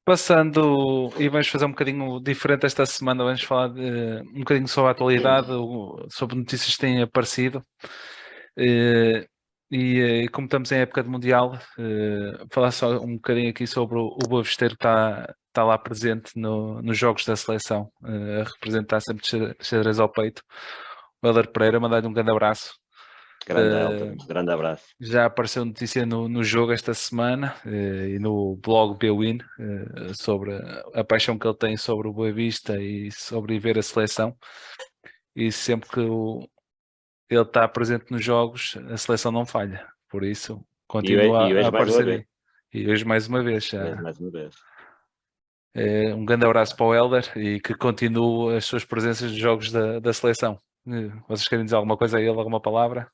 Passando, e vamos fazer um bocadinho diferente esta semana, vamos falar um bocadinho sobre a atualidade, sobre notícias que têm aparecido. E como estamos em época de Mundial, falar só um bocadinho aqui sobre o Boa Visteiro que está lá presente nos jogos da seleção, a representar sempre xadrez ao peito. O Helder Pereira, mandar-lhe um grande abraço. Grande Elton, grande abraço. Já apareceu notícia no jogo esta semana e no blog Bwin sobre a paixão que ele tem sobre o Boa Vista e sobre ver a seleção. E sempre que ele está presente nos jogos, a seleção não falha. Por isso, continua E hoje a mais uma aparecer vez. aí. E hoje mais uma vez. Já. Mais uma vez. Um grande abraço para o Helder e que continue as suas presenças nos jogos da seleção. Vocês querem dizer alguma coisa a ele, alguma palavra?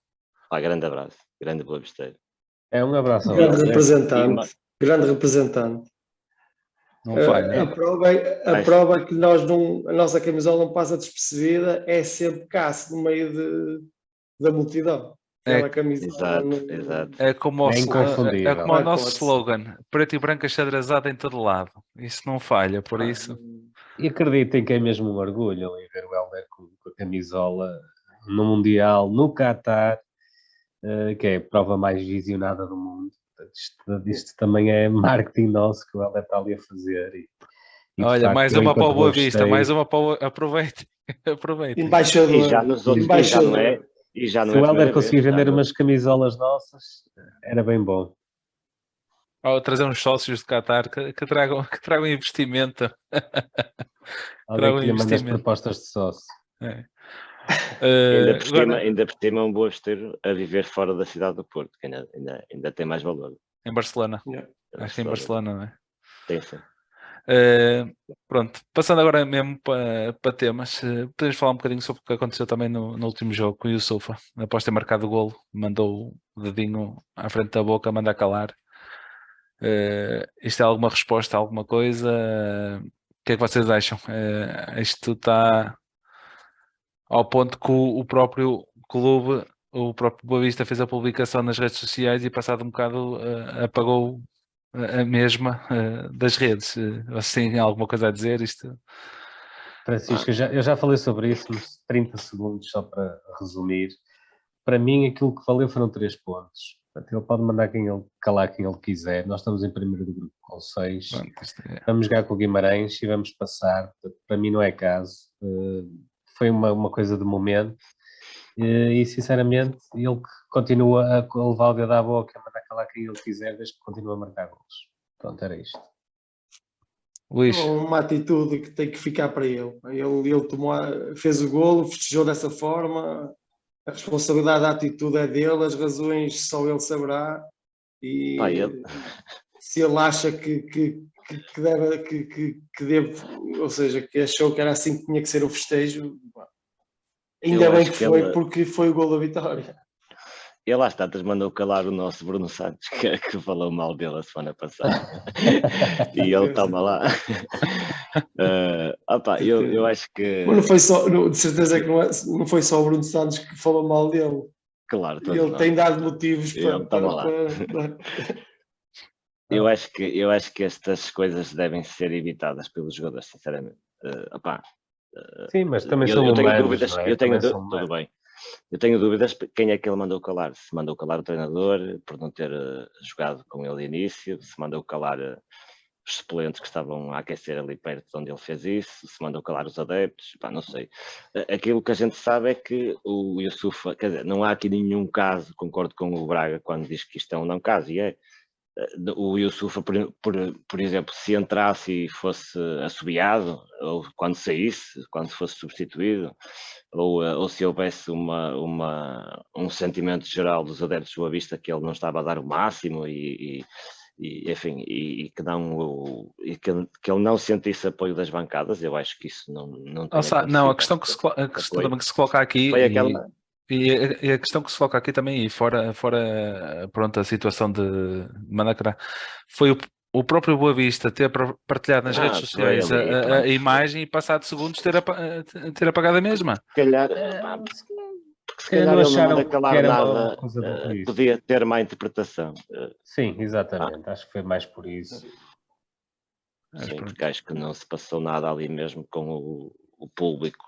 Grande abraço, grande Boa Visteiro. É um abraço. Grande representante. Grande representante. Não falha. A prova é que a nossa camisola não passa despercebida, é sempre caça no meio da multidão. Aquela camisola. Exato. É como inconfundível. o nosso slogan: preto e branco xadrezado em todo lado. Isso não falha, por isso. E acreditem que é mesmo um orgulho ali ver o Helder com a camisola no Mundial, no Qatar, que é a prova mais visionada do mundo. Isto também é marketing nosso que o Helder está ali a fazer. Olha, facto, mais uma para o Boa Vista, mais uma para o... Aproveite. Embaixador. E já nos outros já não se é o Helder primeira conseguir vez, vender umas camisolas nossas, era bem bom. Ou trazer uns sócios de Qatar que tragam investimento. Alguém que lhe manda as propostas de sócio. Ainda por cima um Boa Visteiro a viver fora da cidade do Porto, que ainda tem mais valor. Em Barcelona. Yeah. Acho que é em Barcelona, não é? Tem sim. Pronto, passando agora mesmo para temas, podemos falar um bocadinho sobre o que aconteceu também no último jogo com o Yusufa. Após ter marcado o golo, mandou o dedinho à frente da boca, manda calar. Isto é alguma resposta a alguma coisa? O que é que vocês acham? Isto está ao ponto que o próprio clube, o próprio Boa Vista fez a publicação nas redes sociais e passado um bocado apagou a mesma das redes. Vocês têm alguma coisa a dizer? Isto... Francisco, eu já falei sobre isso nos 30 segundos, só para resumir. Para mim, aquilo que valeu foram 3 pontos. Portanto, ele pode mandar calar quem ele quiser. Nós estamos em primeiro do grupo com 6. Vamos jogar com o Guimarães e vamos passar. Portanto, para mim não é caso. Foi uma coisa de momento. E sinceramente, ele continua a levar o dedo à boca, a mandar calar quem ele quiser, desde que continua a marcar golos. Pronto, era isto. Luís. Uma atitude que tem que ficar para ele. Ele fez o golo, festejou dessa forma. A responsabilidade da atitude é dele, as razões só ele saberá. E se ele acha que deve, ou seja, que achou que era assim que tinha que ser o festejo, ainda bem que foi, porque foi o gol da vitória. Ele às tantas mandou calar o nosso Bruno Santos, que falou mal dele a semana passada. E ele toma lá. Eu acho que... Mas não foi só, de certeza que não foi só o Bruno Santos que falou mal dele. Claro. Ele tem dado motivos para lá. Eu acho que estas coisas devem ser evitadas pelos jogadores, sinceramente. Sim, mas também são humanos, não é? Tudo bem. Eu tenho dúvidas quem é que ele mandou calar. Se mandou calar o treinador por não ter jogado com ele de início, se mandou calar suplentes que estavam a aquecer ali perto de onde ele fez isso, se mandou calar os adeptos, pá, não sei. Aquilo que a gente sabe é que o Youssoufa, quer dizer, não há aqui nenhum caso, concordo com o Braga quando diz que isto é um não caso, e é. O Youssoufa, por exemplo, se entrasse e fosse assobiado, ou quando saísse, quando fosse substituído, ou se houvesse um sentimento geral dos adeptos do Boa Vista que ele não estava a dar o máximo enfim, que ele não sentisse apoio das bancadas, eu acho que isso não tem acontecido. Não, a questão que se coloca aqui foi aquela... E a questão que se coloca aqui também, e fora pronto, a situação de Manacará, foi o próprio Boa Vista ter partilhado nas redes sociais a imagem e passado segundos ter apagado a mesma. Se calhar, se calhar não ele não acharam manda calar que era uma nada, coisa por isso. podia ter má interpretação. Sim, exatamente, acho que foi mais por isso. Sim, porque acho que não se passou nada ali mesmo com o público.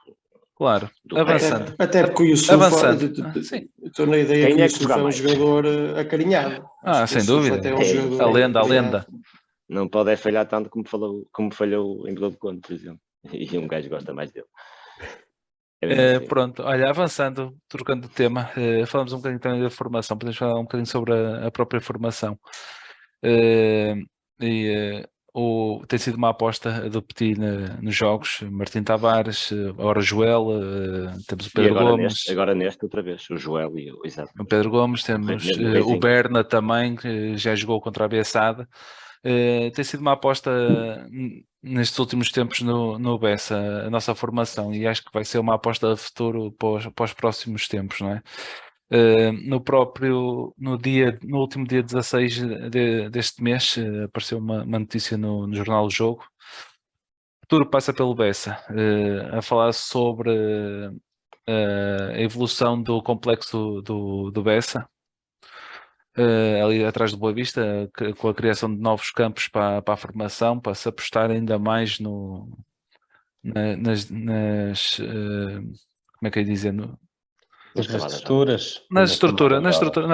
Claro, avançando. Até porque o Youssoufa, estou na ideia que o Youssoufa é um jogador acarinhado. Sem dúvida. Até é um jogador a lenda. Não pode falhar tanto como falhou em Vila do Conde, por exemplo. E um gajo gosta mais dele. Pronto, olha, avançando, trocando de tema, falamos um bocadinho também da formação, podemos falar um bocadinho sobre a própria formação. Tem sido uma aposta do Petit nos jogos, Martim Tavares, agora o Joel, temos o Pedro Gomes. Agora neste outra vez, o Joel e o Pedro Gomes, temos o Berna também, que já jogou contra a Bessada. Tem sido uma aposta nestes últimos tempos no Bessa, a nossa formação, e acho que vai ser uma aposta de futuro para os próximos tempos, não é? No último dia 16 deste mês, apareceu uma notícia no jornal O Jogo. O futuro passa pelo Bessa, a falar sobre a evolução do complexo do Bessa, ali atrás do Boa Vista, com a criação de novos campos para a formação, para se apostar ainda mais nas como é que é dizer? Estruturas. Na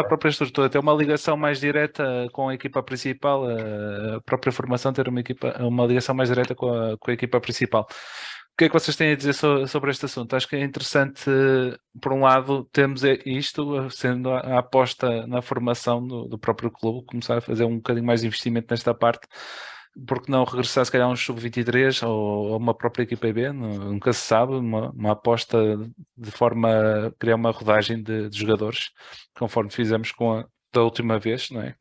própria estrutura, ter uma ligação mais direta com a equipa principal, a própria formação ter uma ligação mais direta com a equipa principal. O que é que vocês têm a dizer sobre este assunto? Acho que é interessante, por um lado, termos isto, sendo a aposta na formação do próprio clube, começar a fazer um bocadinho mais de investimento nesta parte, porque não regressar se calhar a um sub-23 ou uma própria equipa B, nunca se sabe, uma aposta de forma a criar uma rodagem de jogadores, conforme fizemos da última vez, não é?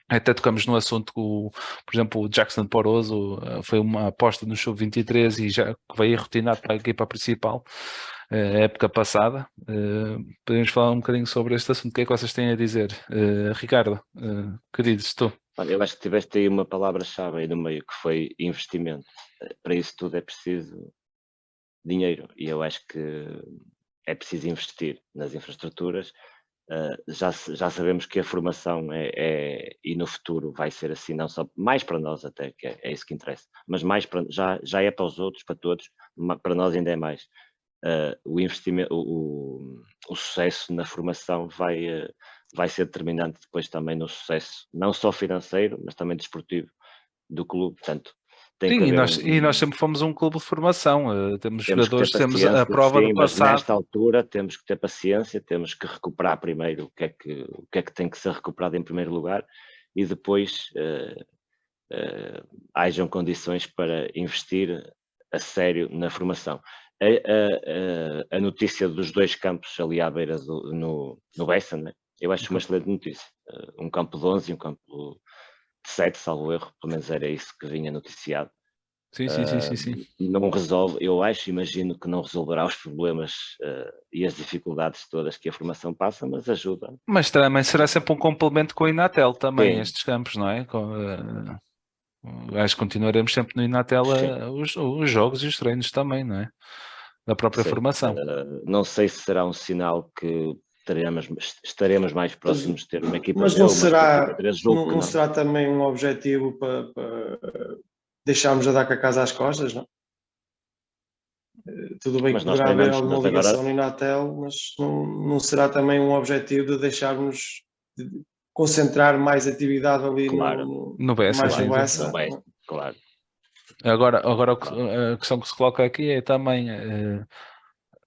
Até tocamos no assunto que, por exemplo, o Jackson Poroso foi uma aposta no sub-23 e já veio rotinado para a equipa principal a época passada. Podemos falar um bocadinho sobre este assunto. O que é que vocês têm a dizer? Ricardo, que dizes tu? Eu acho que tiveste aí uma palavra-chave aí no meio, que foi investimento. Para isso tudo é preciso dinheiro, e eu acho que é preciso investir nas infraestruturas. Já sabemos que a formação e no futuro vai ser assim, não só mais para nós até, que é isso que interessa, mas mais já é para os outros, para todos, para nós ainda é mais. O investimento, o sucesso na formação vai ser determinante depois também no sucesso, não só financeiro, mas também desportivo do clube. Portanto, e nós sempre fomos um clube de formação, temos jogadores, temos a prova do passado. Mas nesta altura temos que ter paciência, temos que recuperar primeiro o que é que tem que ser recuperado em primeiro lugar, e depois hajam condições para investir a sério na formação. A notícia dos 2 campos ali à beira no Bessa, né? Eu acho uma excelente notícia. Um campo de 11 e um campo de 7, salvo erro, pelo menos era isso que vinha noticiado. Sim. Não resolve, imagino que não resolverá os problemas e as dificuldades todas que a formação passa, mas ajuda. Mas também será sempre um complemento com o Inatel também, Sim. estes campos, não é? Acho que continuaremos sempre no Inatel os jogos e os treinos também, não é? Da própria formação. Não sei se será um sinal que estaremos mais próximos de ter uma equipa. Mas não será também um objetivo para deixarmos a dar com a casa às costas, não? Tudo bem que poderá haver alguma ligação no Inatel, mas não será também um objetivo de deixarmos de concentrar mais atividade ali no Bessa. Mais no Bessa. Com Claro. Agora a questão que se coloca aqui é também,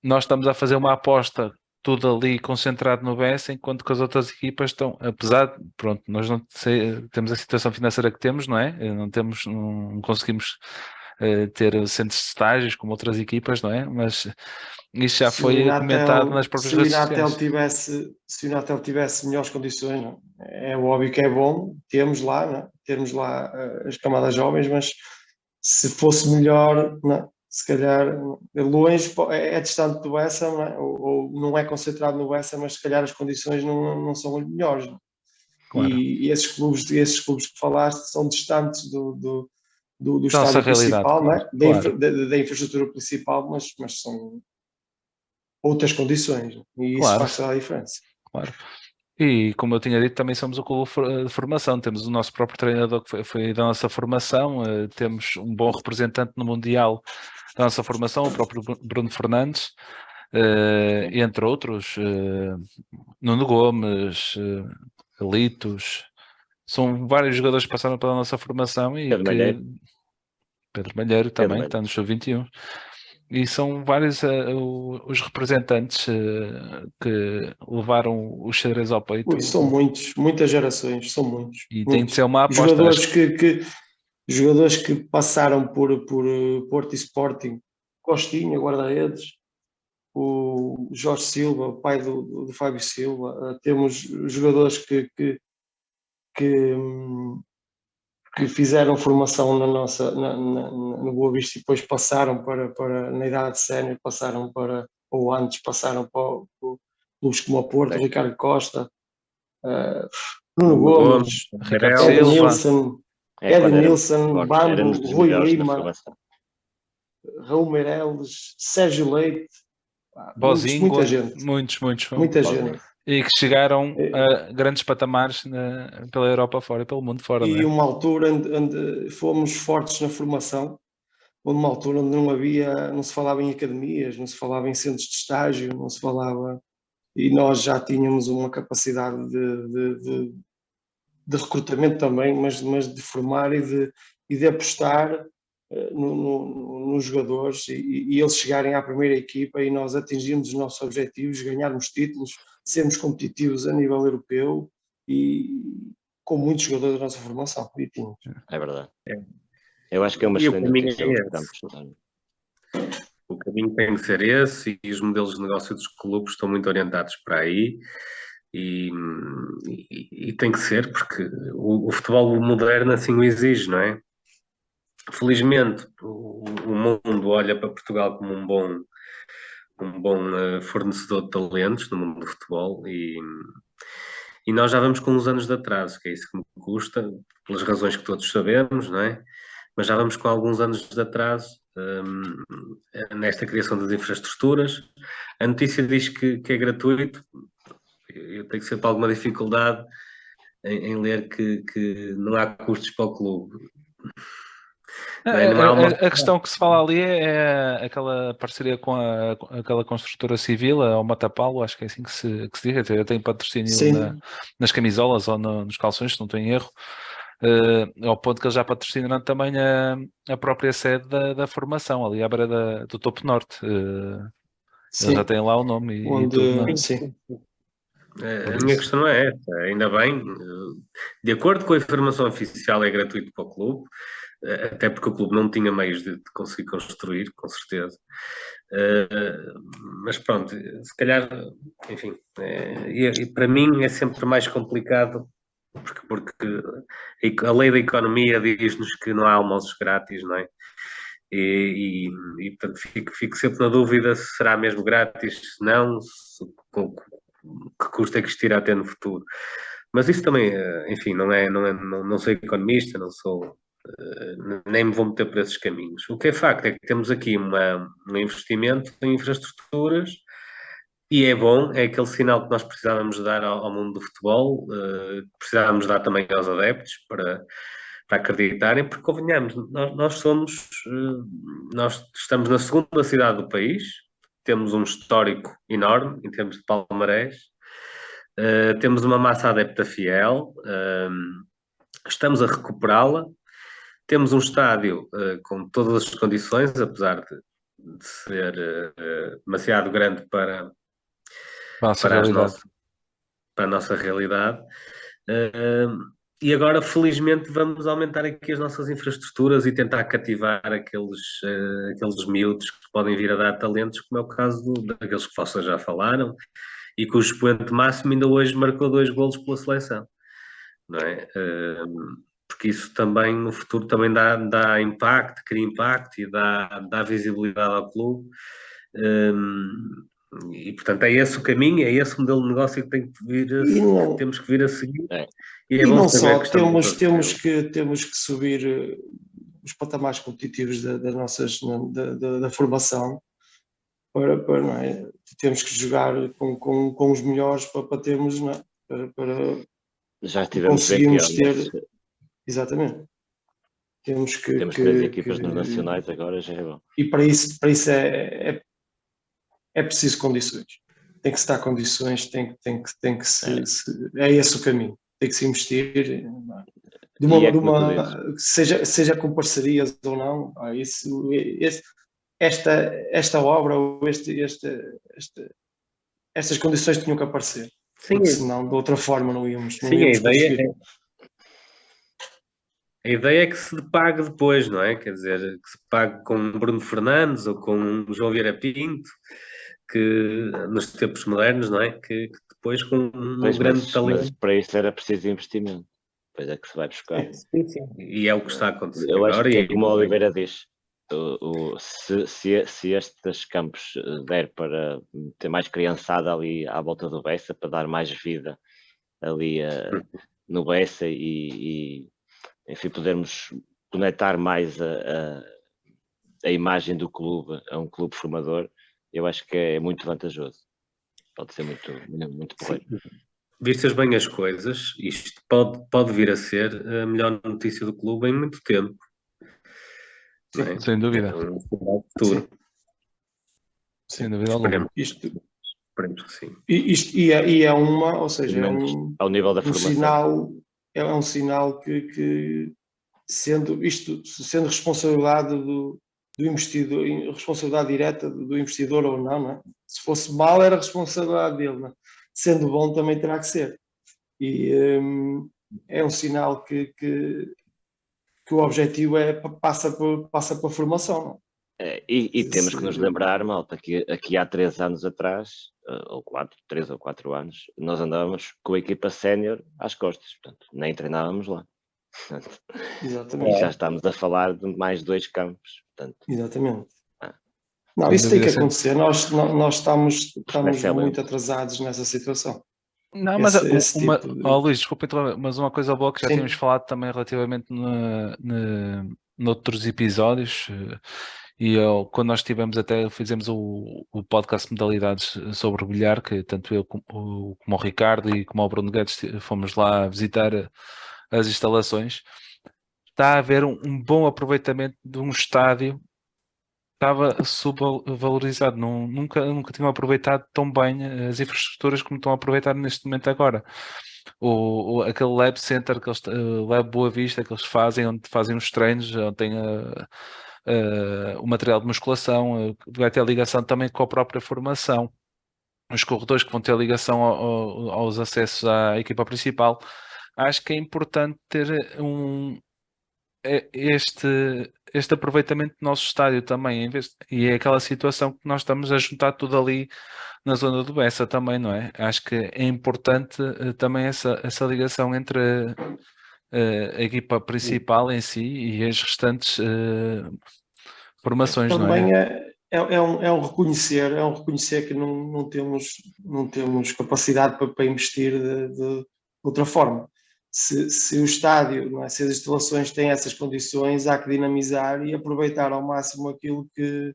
nós estamos a fazer uma aposta tudo ali concentrado no BS, enquanto que as outras equipas estão, apesar de, pronto, nós não temos a situação financeira que temos, não é? Não conseguimos ter centros de estágios como outras equipas, não é? Mas isso já foi comentado nas próprias redes sociais. Se o Inatel tivesse melhores condições, não é? É óbvio que é bom, temos lá, não é? Termos lá as camadas jovens, mas se fosse melhor, não é? Se calhar longe, é distante do Bessa, não é? Ou não é concentrado no Bessa, mas se calhar as condições não são as melhores. Não é? Claro. E esses clubes que falaste são distantes do Nossa estádio realidade, principal, não é? claro. Da infraestrutura principal, mas são outras condições, não é? E isso Claro. faz toda a diferença. Claro. E como eu tinha dito, também somos o clube de formação, temos o nosso próprio treinador que foi da nossa formação, temos um bom representante no Mundial da nossa formação, o próprio Bruno Fernandes, entre outros, Nuno Gomes, Litos, são vários jogadores que passaram pela nossa formação e Pedro Malheiro também, que está no Sub-21. E são vários os representantes que levaram os xadrez ao peito. São muitos, muitas gerações, são muitos. E muitos. tem de ser uma aposta. Jogadores que passaram por Porto e Sporting, Costinha, guarda-redes, o Jorge Silva, o pai do Fábio Silva. Temos jogadores que fizeram formação no Boa Vista e depois passaram na idade sénior, passaram para clubes como o Porto, Ricardo Costa, Nuno Gomes, Ednilson, Bambo, Rui Lima, Raul Meireles, Sérgio Leite, Bozinho, muita gente. Muita gente. E que chegaram a grandes patamares pela Europa fora e pelo mundo fora. E uma altura onde fomos fortes na formação, uma altura onde não se falava em academias, não se falava em centros de estágio, não se falava, e nós já tínhamos uma capacidade de recrutamento também, mas de formar e de apostar nos jogadores e eles chegarem à primeira equipa e nós atingirmos os nossos objetivos, ganharmos títulos, sermos competitivos a nível europeu e com muitos jogadores da nossa formação. É verdade. Eu acho que é uma excelente notícia. O caminho tem que ser esse e os modelos de negócio dos clubes estão muito orientados para aí e tem que ser porque o futebol moderno assim o exige, não é? Felizmente o mundo olha para Portugal como um bom fornecedor de talentos no mundo do futebol e nós já vamos com uns anos de atraso, que é isso que me custa, pelas razões que todos sabemos, não é? Mas já vamos com alguns anos de atraso nesta criação das infraestruturas. A notícia diz que é gratuito. Eu tenho sempre alguma dificuldade em ler que não há custos para o clube. A questão que se fala ali é aquela parceria com aquela construtora civil, a Matapalo, acho que é assim que se diz. Eu tenho patrocínio nas camisolas ou nos calções, se não estou em erro. Ao ponto que eles já patrocinam também a própria sede da formação, ali à beira do Topo Norte. Eles já têm lá o nome e tudo. Sim. A minha questão não é essa, ainda bem, de acordo com a informação oficial é gratuito para o clube, até porque o clube não tinha meios de conseguir construir, com certeza, mas pronto, se calhar, enfim, e para mim é sempre mais complicado porque a lei da economia diz-nos que não há almoços grátis, não é? E portanto fico sempre na dúvida se será mesmo grátis, se não, que custo é que isto irá ter no futuro. Mas isso também, enfim, não sou economista, não sou, nem me vou meter por esses caminhos. O que é facto é que temos aqui um investimento em infraestruturas e é bom, é aquele sinal que nós precisávamos dar ao mundo do futebol, precisávamos dar também aos adeptos para acreditarem, porque convenhamos, nós estamos na segunda cidade do país, temos um histórico enorme em termos de palmarés, temos uma massa adepta fiel, estamos a recuperá-la, temos um estádio com todas as condições, apesar de ser demasiado grande para Nossa para, realidade. para a nossa realidade. E agora, felizmente, vamos aumentar aqui as nossas infraestruturas e tentar cativar aqueles miúdos que podem vir a dar talentos, como é o caso daqueles que vocês já falaram, e cujo expoente máximo ainda hoje marcou 2 golos pela seleção, não é? Porque isso também, no futuro, também dá impacto, cria impacto e dá visibilidade ao clube. E portanto é esse o caminho, é esse o modelo de negócio que temos que vir a seguir. E é bom não saber só que estamos a fazer. temos que subir os patamares competitivos das nossas da formação para não é? Temos que jogar com os melhores para termos, não é? para Já estivemos bem conseguimos pior, ter mas exatamente. Temos 3 equipas nos nacionais agora, já é bom. E para isso é preciso condições. Tem que se dar condições, tem que se é esse o caminho. Tem que se investir seja com parcerias ou não. Esta obra ou estas condições tinham que aparecer. Sim, porque senão de outra forma não íamos sim, conseguir. A ideia é que se pague depois, não é? Quer dizer, que se pague com Bruno Fernandes ou com João Vieira Pinto, que nos tempos modernos, não é? Que depois com um grande talento. Mas para isso era preciso investimento. Depois é que se vai buscar. Sim. E é o que está a acontecer Eu agora. Acho que é como a Oliveira diz. Se estes campos der para ter mais criançada ali à volta do Bessa, para dar mais vida ali no Bessa e enfim, podermos conectar mais a imagem do clube a um clube formador, eu acho que é muito vantajoso. Pode ser muito porreiro. Vistas bem as coisas, isto pode vir a ser a melhor notícia do clube em muito tempo. Sim, sem dúvida. Sem dúvida alguma. Esperemos que sim. É uma, ou seja, ao nível da formação. Sinal, é um sinal que sendo responsabilidade do investidor, responsabilidade direta do investidor ou não é? Se fosse mal era responsabilidade dele, não é? Sendo bom também terá que ser. E é um sinal que o objetivo passa pela formação. E temos que nos lembrar, malta, que aqui há 3 anos atrás, ou 3 ou 4 anos, nós andávamos com a equipa sénior às costas, portanto, nem treinávamos lá. Exatamente. E já estamos a falar de mais 2 campos. Portanto, exatamente. Não, isso tem que acontecer. Nós estamos muito atrasados nessa situação. Não, mas Luís, desculpa, mas uma coisa boa que já tínhamos falado também relativamente noutros episódios, e quando nós fizemos o podcast Modalidades sobre o bilhar, que tanto eu como o Ricardo e como o Bruno Guedes fomos lá visitar as instalações, está a haver um bom aproveitamento de um estádio. Estava subvalorizado, nunca tinham aproveitado tão bem as infraestruturas como estão a aproveitar neste momento agora. Aquele Lab Center, Lab Boa Vista que eles fazem, onde fazem os treinos, onde tem o material de musculação, vai ter ligação também com a própria formação, os corredores que vão ter ligação aos acessos à equipa principal. Acho que é importante ter este aproveitamento do nosso estádio também, e é aquela situação que nós estamos a juntar tudo ali na zona do Bessa também, não é? Acho que é importante também essa ligação entre a equipa principal em si e as restantes formações, também não é? É um reconhecer que não temos capacidade para investir de outra forma. Se o estádio, não é? Se as instalações têm essas condições, há que dinamizar e aproveitar ao máximo aquilo que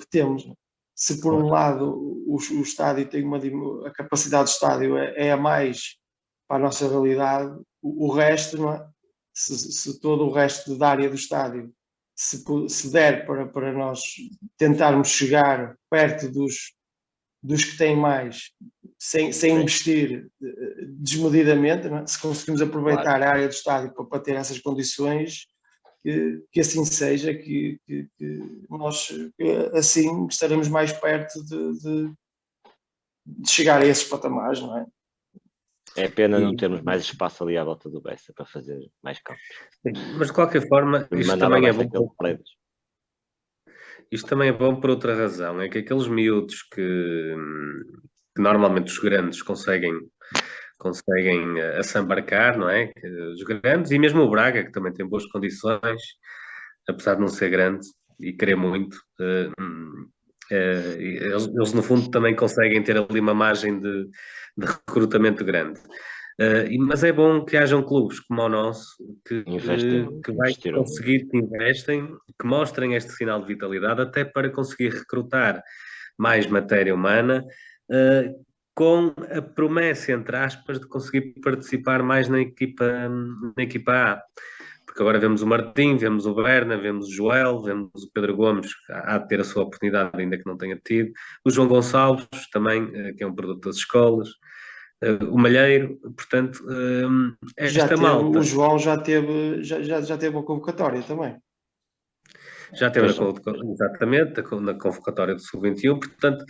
temos. Se por um lado o estádio tem a capacidade do estádio é a mais para a nossa realidade, o resto, não é? Se todo o resto da área do estádio se der para nós tentarmos chegar perto dos que têm mais, sem investir desmedidamente, não é? Se conseguimos aproveitar a área do estádio para ter essas condições, que assim seja, que nós assim estaremos mais perto de chegar a esses patamares, não é? É pena não termos mais espaço ali à volta do Bessa para fazer mais campos. Mas de qualquer forma, isto Mandava também é abaixo bom. aquele prédio. Isto também é bom por outra razão, é que aqueles miúdos que normalmente os grandes conseguem assambarcar, não é? Os grandes, e mesmo o Braga, que também tem boas condições, apesar de não ser grande e querer muito, eles no fundo também conseguem ter ali uma margem de recrutamento grande. Mas é bom que hajam clubes como o nosso que vai Investiram muito. conseguir, que investem, que mostrem este sinal de vitalidade até para conseguir recrutar mais matéria humana, com a promessa, entre aspas, de conseguir participar mais na equipa A. Porque agora vemos o Martim, vemos o Berna, vemos o Joel, vemos o Pedro Gomes, que há de ter a sua oportunidade, ainda que não tenha tido. O João Gonçalves, também, que é um produto das escolas. O Malheiro, portanto, esta malta. O João já teve uma convocatória também. Já teve exatamente na convocatória do Sub-21, portanto,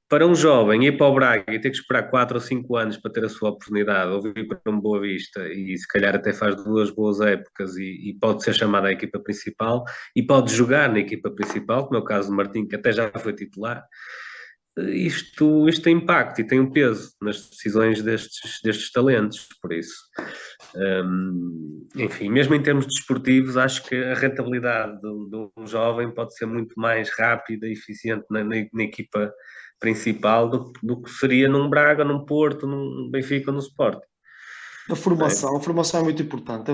para um jovem ir para o Braga e ter que esperar 4 ou 5 anos para ter a sua oportunidade, ou vir para um Boa Vista e se calhar até faz 2 boas épocas e pode ser chamado à equipa principal e pode jogar na equipa principal, como é o caso do Martim, que até já foi titular. Isto tem impacto e tem um peso nas decisões destes talentos, por isso. Enfim, mesmo em termos desportivos, acho que a rentabilidade de um jovem pode ser muito mais rápida e eficiente na equipa principal do que seria num Braga, num Porto, num Benfica ou no Sporting. A formação é muito importante.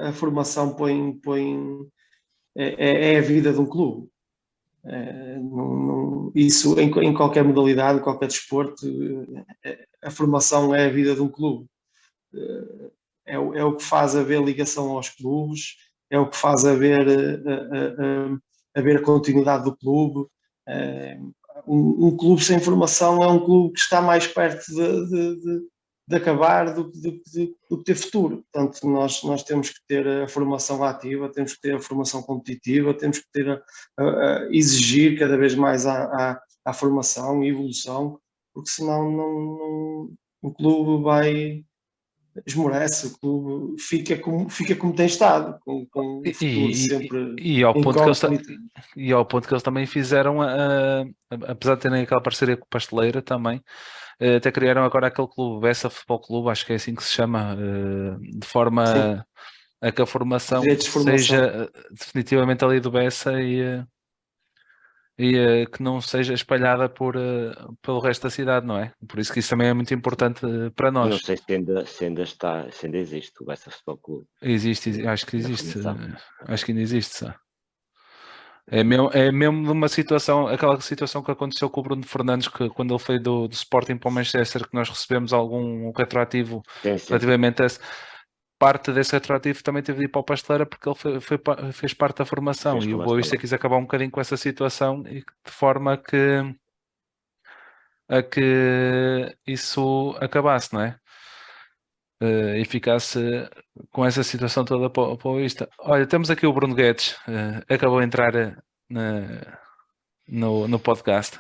A formação é a vida de um clube. Isso em qualquer modalidade, qualquer desporto, a formação é a vida de um clube. É o que faz haver ligação aos clubes, é o que faz haver a continuidade do clube. Um clube sem formação é um clube que está mais perto de acabar do que ter futuro. Portanto, nós temos que ter a formação ativa, temos que ter a formação competitiva, temos que ter exigir cada vez mais a formação e evolução, porque senão o clube esmorece, o clube fica como tem estado, com o futuro sempre incógnito. E ao ponto que eles também fizeram, apesar de terem aquela parceria com a Pasteleira também, até criaram agora aquele clube, Bessa Futebol Clube, acho que é assim que se chama, de forma a que a formação seja definitivamente ali do Bessa e que não seja espalhada pelo resto da cidade, não é? Por isso que isso também é muito importante para nós. Não sei se ainda existe o Bessa Futebol Clube. Existe, acho que existe. Acho que ainda existe, sabe? É mesmo numa situação, aquela situação que aconteceu com o Bruno Fernandes, que quando ele foi do Sporting para o Manchester, que nós recebemos algum retroativo relativamente a esse. Parte desse retroativo também teve de ir para o Pasteleira porque ele fez parte da formação e o Boa Vista quis acabar um bocadinho com essa situação de forma a que isso acabasse, não é? E ficasse com essa situação toda para o Boa Vista. Olha, temos aqui o Bruno Guedes, acabou de entrar no podcast.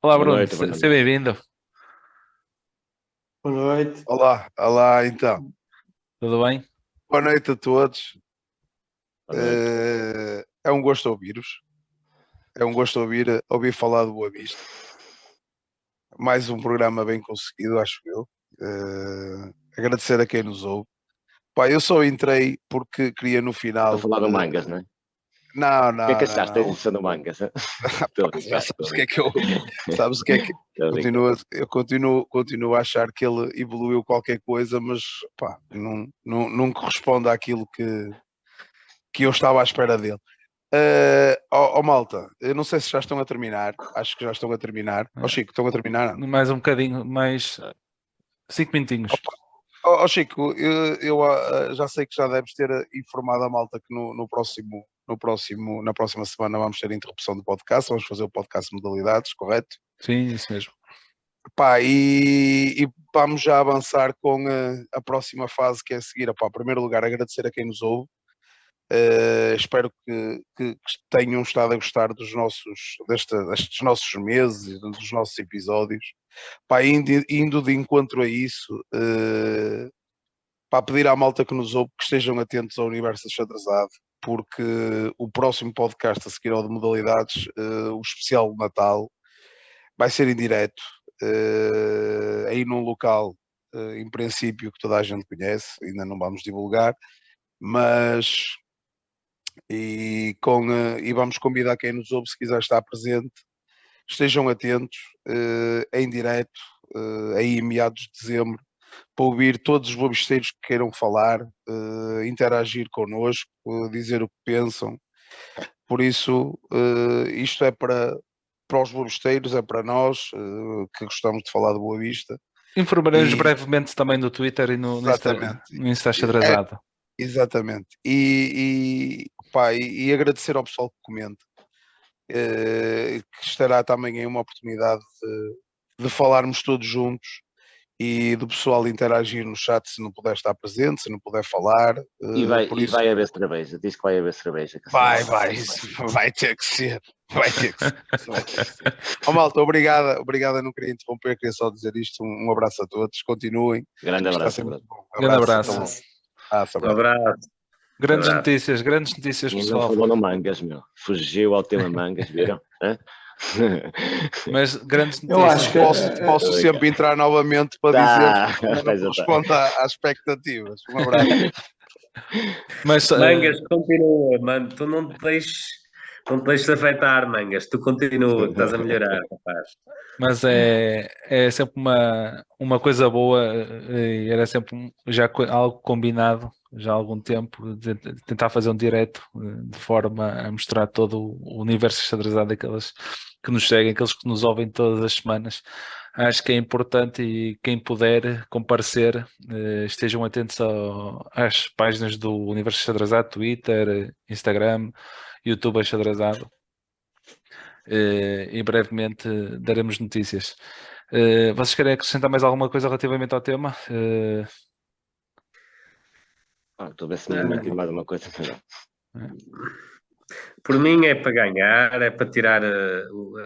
Olá, Bruno, seja bem-vindo. Boa noite. Olá, então. Tudo bem? Boa noite a todos. É um gosto ouvir-vos. É um gosto ouvir falar do Boa Vista. Mais um programa bem conseguido, acho eu. Agradecer a quem nos ouve. Pá, eu só entrei porque queria no final... Estou a falar do Mangas, não é? Não. O que é que achaste da edição do Mangas? Sabes o que é que eu... Sabes o que é que... Eu continuo a achar que ele evoluiu qualquer coisa, mas pá, não corresponde àquilo que eu estava à espera dele. Malta, eu não sei se já estão a terminar, acho que já estão a terminar. Chico, estão a terminar? Mais um bocadinho, mais 5 minutinhos. Chico, eu já sei que já deves ter informado a malta que na próxima semana vamos ter a interrupção do podcast, vamos fazer o podcast modalidades, correto? Sim, isso mesmo. Pá, e vamos já avançar com a próxima fase, que é a seguir. Pá, em primeiro lugar, agradecer a quem nos ouve. Espero que tenham estado a gostar destes nossos meses e dos nossos episódios. Pá, indo de encontro a isso, para pedir à malta que nos ouve que estejam atentos ao Universo Xadrezado, porque o próximo podcast a seguir ao de modalidades, o especial de Natal, vai ser em direto, aí num local, em princípio, que toda a gente conhece, ainda não vamos divulgar, mas e vamos convidar quem nos ouve, se quiser estar presente, estejam atentos, em direto, aí em meados de dezembro, para ouvir todos os bobisteiros que queiram falar, interagir connosco, dizer o que pensam. Por isso, isto é para os bobisteiros, é para nós, que gostamos de falar de Boa Vista. Informaremos E- brevemente também no Twitter e no Exatamente. Insta Xadrezado. Exatamente. Pá, e agradecer ao pessoal que comenta, que estará também em uma oportunidade de falarmos todos juntos e do pessoal interagir no chat se não puder estar presente, se não puder falar. E vai, por e isso, vai haver cerveja, diz que vai haver cerveja. que vai, assim, vai ter que ser. Vai ter que ser. Vai ter que ser. Oh, malta, obrigado, não queria interromper, queria só dizer isto. Um abraço a todos, continuem. Grande Está abraço. sempre Bruno. bom. Grande abraço. Abraço. Um abraço. Grandes Abraço. grandes notícias, E não pessoal. falou no mangas, meu. Fugiu ao tema mangas, viram? Hã? Mas grandes Eu acho notícias. que Posso sempre entrar novamente para dizer que não Vais corresponde às expectativas. Um abraço. Mas Mangas, continua, mano. Tu não te deixes afetar, Mangas. Tu continua, que estás a melhorar, rapaz. Mas é sempre uma coisa boa, e era sempre algo combinado já há algum tempo, de tentar fazer um direto de forma a mostrar todo o universo xadrezado daqueles que nos seguem, aqueles que nos ouvem todas as semanas. Acho que é importante, e quem puder comparecer, estejam atentos às páginas do Universo Xadrezado, Twitter, Instagram, YouTube Xadrezado. E brevemente daremos notícias. Vocês querem acrescentar mais alguma coisa relativamente ao tema? Estou a ver se me lembro aqui de mais uma coisa. Por mim é para ganhar, é para tirar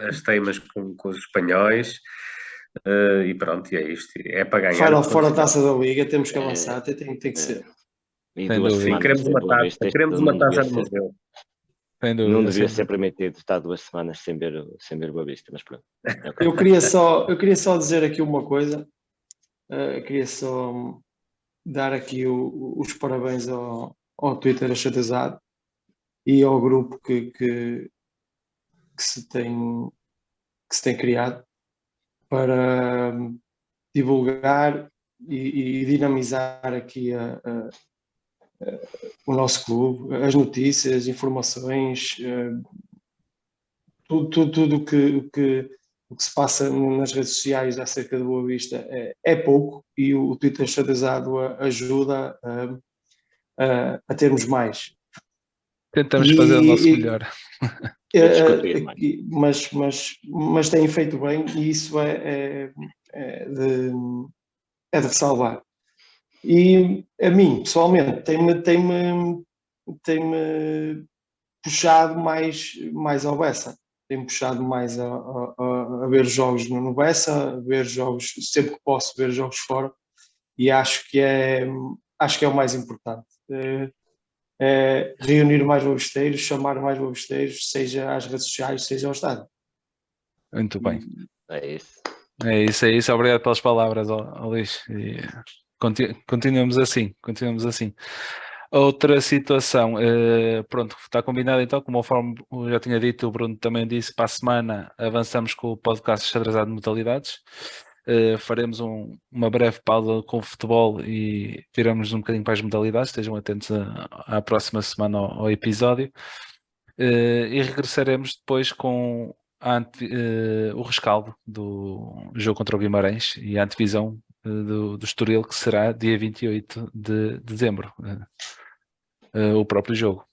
as teimas com os espanhóis. E pronto, e é isto. É para ganhar. Final fora a taça da Liga, temos que avançar, tem que ser. E Sem 2 dúvida. Sim, semanas queremos sem uma Boa taça. Vista, isto Queremos uma não taça devia no ser- museu. Sem dúvida, Não devia sem ser permitido estar 2 semanas sem ver Boa Vista, mas pronto. É o que Eu queria só dizer aqui uma coisa. Queria só dar aqui os parabéns ao Twitter Achatezado e ao grupo que se tem criado para divulgar e dinamizar aqui o nosso clube, as notícias, informações, tudo o que se passa nas redes sociais acerca de Boa Vista é pouco, e o Twitter Xadrezado ajuda a termos mais. Tentamos fazer o nosso melhor. discutir mais. Mas têm feito bem, e isso é de ressalvar. E a mim, pessoalmente, tem-me puxado mais ao Bessa. Tem-me puxado mais a ver jogos no Bessa, a ver jogos, sempre que posso, ver jogos fora, e acho que é o mais importante. Reunir mais bobisteiros, chamar mais bobisteiros, seja às redes sociais, seja ao estádio. Muito bem. É isso. É isso. Obrigado pelas palavras, Luís. E continuamos assim. Outra situação, pronto, está combinado então, conforme eu já tinha dito, o Bruno também disse, para a semana avançamos com o podcast Xadrezado de Modalidades. Faremos uma breve pausa com o futebol e viramos um bocadinho para as modalidades. Estejam atentos à próxima semana ao episódio. E regressaremos depois com o rescaldo do jogo contra o Guimarães e a antevisão do Estoril, que será dia 28 de dezembro, o próprio jogo.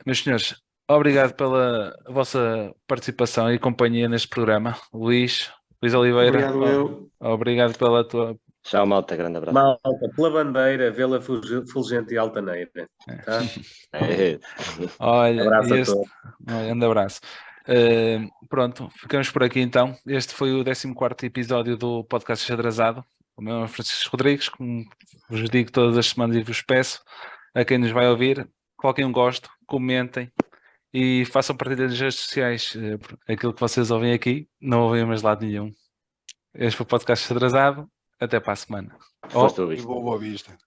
Meus senhores, obrigado pela vossa participação e companhia neste programa. Luís Oliveira, Obrigado, eu. obrigado pela tua Tchau, malta. Grande abraço. Malta, pela bandeira, vê-la fulgente e altaneira. Tá? É. Olha, Abraço a todos. um grande abraço. Pronto, ficamos por aqui então. Este foi o 14º episódio do podcast Xadrezado. O meu nome é Francisco Rodrigues, como vos digo todas as semanas e vos peço a quem nos vai ouvir, coloquem um gosto, comentem e façam partilha nas redes sociais. Aquilo que vocês ouvem aqui, não ouvem mais lado nenhum. Este foi o podcast Xadrezado. Até para a semana. Força, E boa vista.